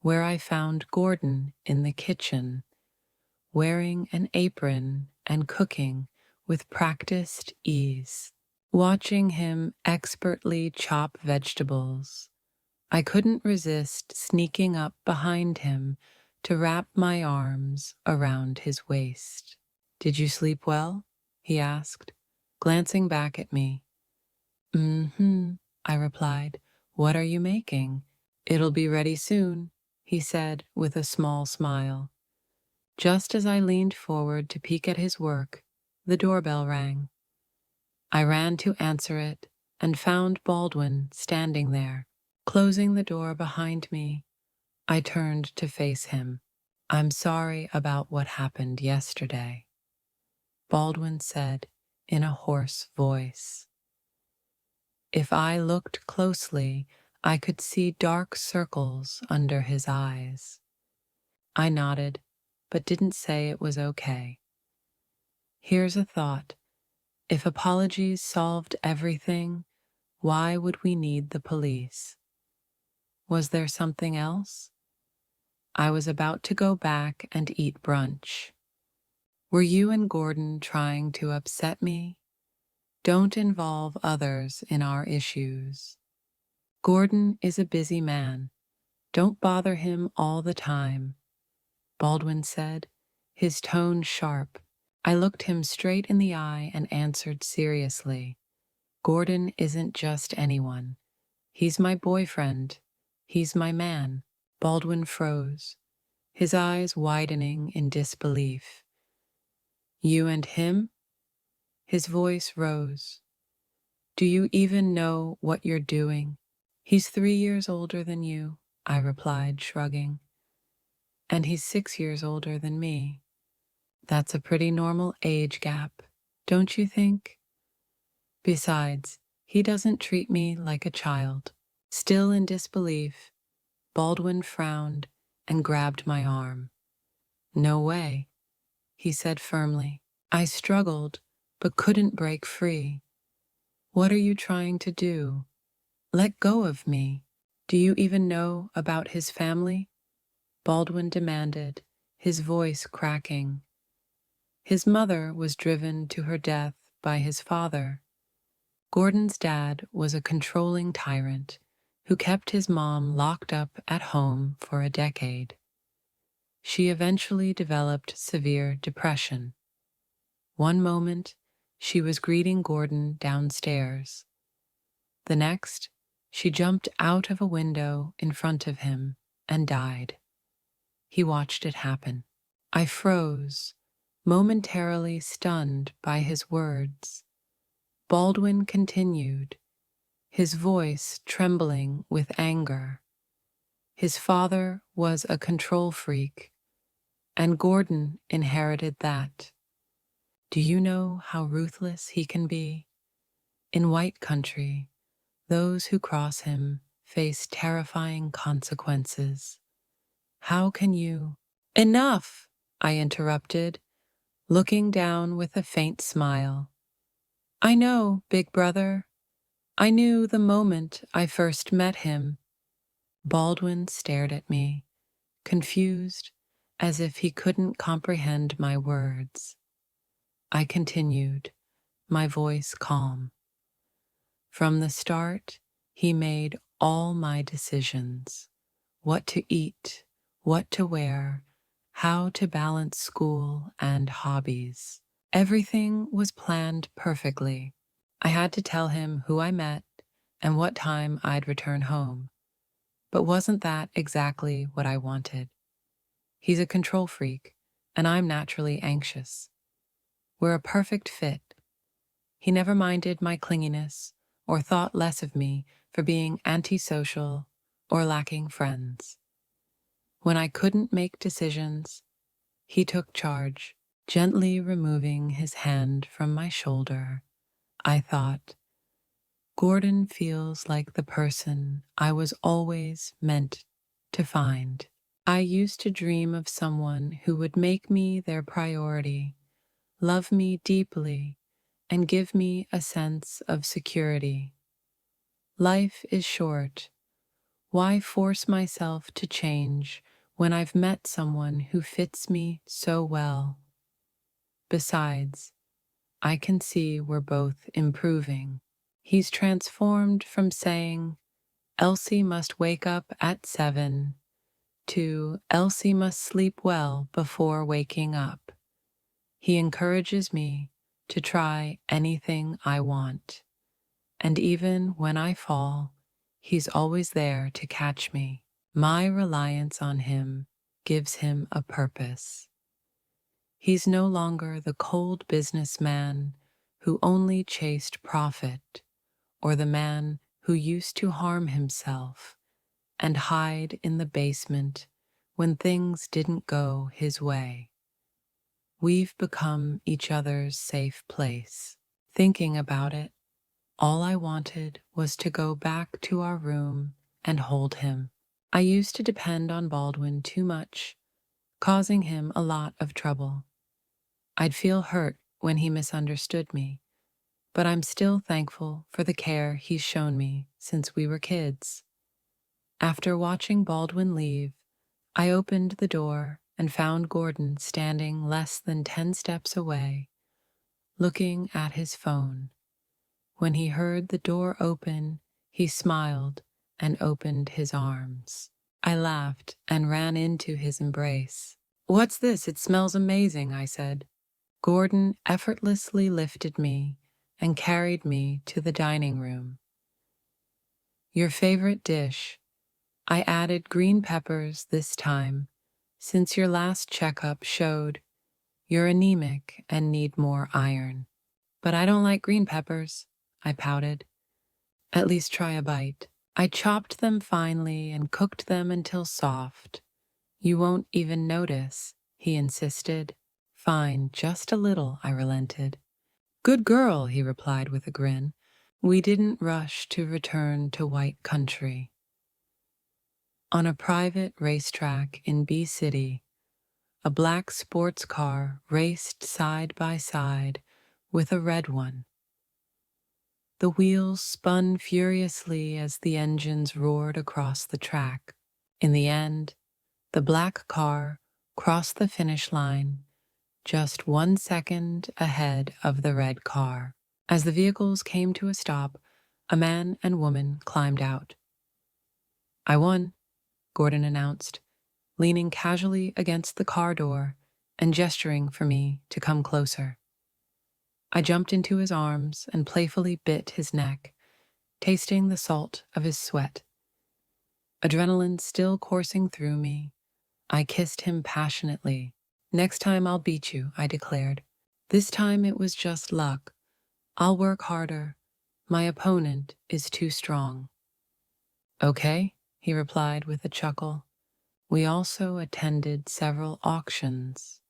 Speaker 1: where I found Gordon in the kitchen, wearing an apron and cooking with practiced ease. Watching him expertly chop vegetables, I couldn't resist sneaking up behind him to wrap my arms around his waist. "Did you sleep well?" he asked, glancing back at me. "Mm-hmm," I replied. "What are you making?" "It'll be ready soon," he said with a small smile. Just as I leaned forward to peek at his work, the doorbell rang. I ran to answer it and found Baldwin standing there. Closing the door behind me, I turned to face him. "I'm sorry about what happened yesterday," Baldwin said in a hoarse voice. If I looked closely, I could see dark circles under his eyes. I nodded, but didn't say it was okay. Here's a thought. If apologies solved everything, why would we need the police? Was there something else? I was about to go back and eat brunch. Were you and Gordon trying to upset me? Don't involve others in our issues. Gordon is a busy man. Don't bother him all the time, Baldwin said, his tone sharp. I looked him straight in the eye and answered seriously. Gordon isn't just anyone. He's my boyfriend. He's my man. Baldwin froze, his eyes widening in disbelief. You and him? His voice rose. Do you even know what you're doing? He's 3 years older than you, I replied, shrugging. And he's 6 years older than me. That's a pretty normal age gap, don't you think? Besides, he doesn't treat me like a child. Still in disbelief, Baldwin frowned and grabbed my arm. No way, he said firmly. I struggled, but couldn't break free. What are you trying to do? Let go of me. Do you even know about his family? Baldwin demanded, his voice cracking. His mother was driven to her death by his father. Gordon's dad was a controlling tyrant who kept his mom locked up at home for a decade. She eventually developed severe depression. One moment, she was greeting Gordon downstairs. The next, she jumped out of a window in front of him and died. He watched it happen. I froze, momentarily stunned by his words. Baldwin continued, his voice trembling with anger. His father was a control freak, and Gordon inherited that. Do you know how ruthless he can be? In white country, those who cross him face terrifying consequences. How can you— Enough, I interrupted, looking down with a faint smile. I know, big brother. I knew the moment I first met him. Baldwin stared at me, confused, as if he couldn't comprehend my words. I continued, my voice calm. From the start, he made all my decisions: what to eat, what to wear, how to balance school and hobbies. Everything was planned perfectly. I had to tell him who I met and what time I'd return home. But wasn't that exactly what I wanted? He's a control freak, and I'm naturally anxious. We're a perfect fit. He never minded my clinginess or thought less of me for being antisocial or lacking friends. When I couldn't make decisions, he took charge, gently removing his hand from my shoulder. I thought, Gordon feels like the person I was always meant to find. I used to dream of someone who would make me their priority, love me deeply, and give me a sense of security. Life is short. Why force myself to change when I've met someone who fits me so well? Besides, I can see we're both improving. He's transformed from saying, Elsie must wake up at 7, to Elsie must sleep well before waking up. He encourages me to try anything I want. And even when I fall, he's always there to catch me. My reliance on him gives him a purpose. He's no longer the cold businessman who only chased profit, or the man who used to harm himself and hide in the basement when things didn't go his way. We've become each other's safe place. Thinking about it, all I wanted was to go back to our room and hold him. I used to depend on Baldwin too much, causing him a lot of trouble. I'd feel hurt when he misunderstood me, but I'm still thankful for the care he's shown me since we were kids. After watching Baldwin leave, I opened the door and found Gordon standing less than 10 steps away, looking at his phone. When he heard the door open, he smiled and opened his arms. I laughed and ran into his embrace. "What's this? It smells amazing," I said. Gordon effortlessly lifted me and carried me to the dining room. "Your favorite dish. I added green peppers this time, since your last checkup showed you're anemic and need more iron." "But I don't like green peppers," I pouted. "At least try a bite." I chopped them finely and cooked them until soft. "You won't even notice," he insisted. "Fine, just a little," I relented. "Good girl," he replied with a grin. We didn't rush to return to white country. On a private racetrack in B City, a black sports car raced side by side with a red one. The wheels spun furiously as the engines roared across the track. In the end, the black car crossed the finish line just 1 second ahead of the red car. As the vehicles came to a stop, a man and woman climbed out. "I won," Gordon announced, leaning casually against the car door and gesturing for me to come closer. I jumped into his arms and playfully bit his neck, tasting the salt of his sweat. Adrenaline still coursing through me, I kissed him passionately. "Next time I'll beat you," I declared. This time it was just luck. I'll work harder. My opponent is too strong. Okay, he replied with a chuckle. We also attended several auctions,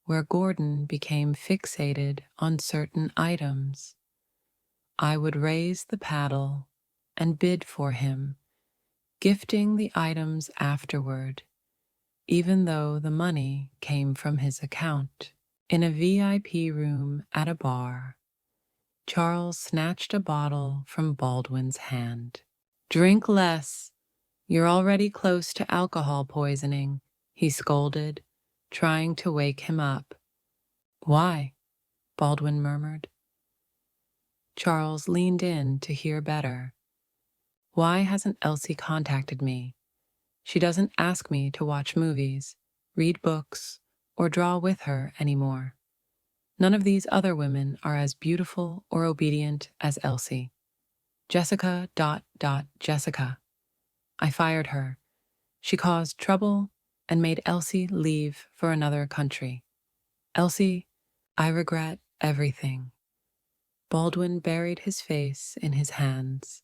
Speaker 1: where Gordon became fixated on certain items. I would raise the paddle and bid for him, gifting the items afterward, even though the money came from his account. In a VIP room at a bar, Charles snatched a bottle from Baldwin's hand. Drink less. You're already close to alcohol poisoning, he scolded, trying to wake him up. Why? Baldwin murmured. Charles leaned in to hear better. Why hasn't Elsie contacted me? She doesn't ask me to watch movies, read books, or draw with her anymore. None of these other women are as beautiful or obedient as Elsie. Jessica. Jessica. I fired her. She caused trouble and made Elsie leave for another country. Elsie, I regret everything. Baldwin buried his face in his hands,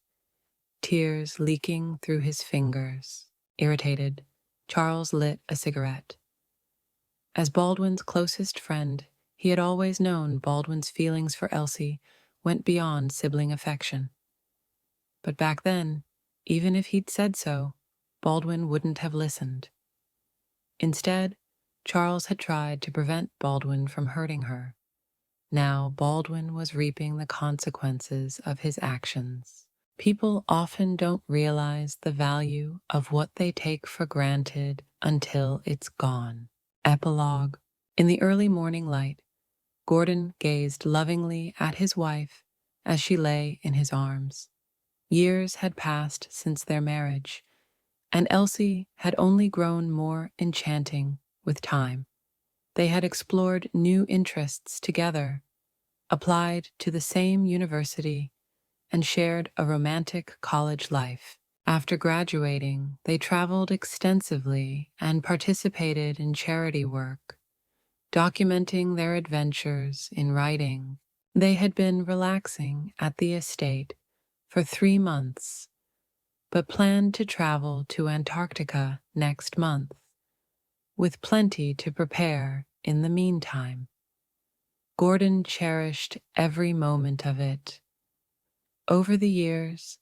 Speaker 1: tears leaking through his fingers. Irritated, Charles lit a cigarette. As Baldwin's closest friend, he had always known Baldwin's feelings for Elsie went beyond sibling affection. But back then, even if he'd said so, Baldwin wouldn't have listened. Instead, Charles had tried to prevent Baldwin from hurting her. Now Baldwin was reaping the consequences of his actions. People often don't realize the value of what they take for granted until it's gone. Epilogue. In the early morning light, Gordon gazed lovingly at his wife as she lay in his arms. Years had passed since their marriage, and Elsie had only grown more enchanting with time. They had explored new interests together, applied to the same university, and shared a romantic college life. After graduating, they traveled extensively and participated in charity work, documenting their adventures in writing. They had been relaxing at the estate for 3 months, but planned to travel to Antarctica next month, with plenty to prepare in the meantime. Gordon cherished every moment of it. Over the years,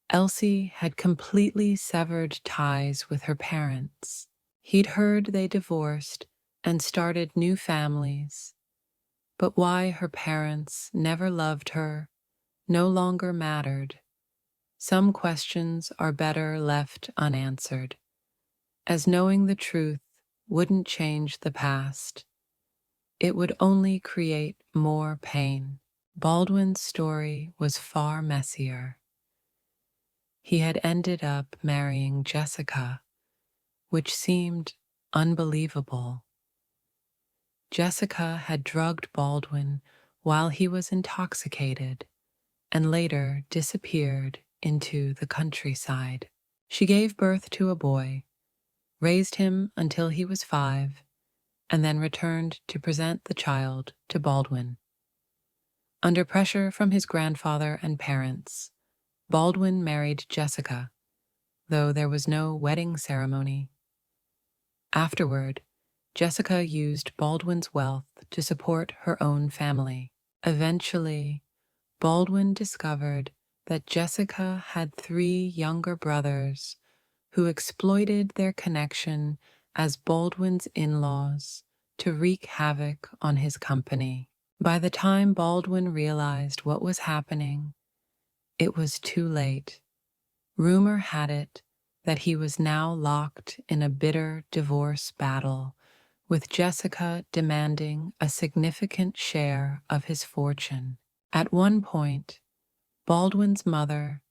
Speaker 1: Elsie had completely severed ties with her parents. He'd heard they divorced and started new families, but why her parents never loved her no longer mattered. Some questions are better left unanswered, as knowing the truth wouldn't change the past. It would only create more pain. Baldwin's story was far messier. He had ended up marrying Jessica, which seemed unbelievable. Jessica had drugged Baldwin while he was intoxicated and later disappeared into the countryside. She gave birth to a boy, raised him until he was 5, and then returned to present the child to Baldwin. Under pressure from his grandfather and parents, Baldwin married Jessica, though there was no wedding ceremony. Afterward, Jessica used Baldwin's wealth to support her own family. Eventually, Baldwin discovered that Jessica had 3 younger brothers who exploited their connection as Baldwin's in-laws to wreak havoc on his company. By the time Baldwin realized what was happening, it was too late. Rumor had it that he was now locked in a bitter divorce battle, with Jessica demanding a significant share of his fortune. At one point, Baldwin's mother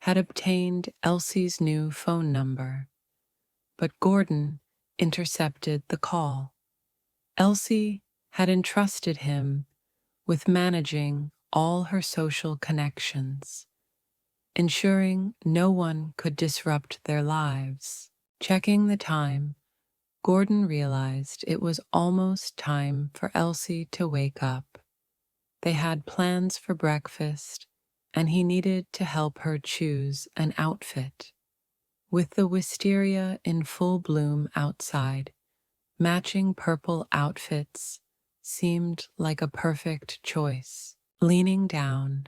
Speaker 1: had obtained Elsie's new phone number, but Gordon intercepted the call. Elsie had entrusted him with managing all her social connections, ensuring no one could disrupt their lives. Checking the time, Gordon realized it was almost time for Elsie to wake up. They had plans for breakfast, and he needed to help her choose an outfit. With the wisteria in full bloom outside, matching purple outfits seemed like a perfect choice. Leaning down,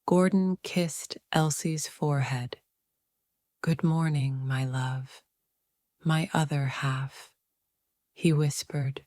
Speaker 1: Gordon kissed Elsie's forehead. "Good morning, my love, my other half," he whispered.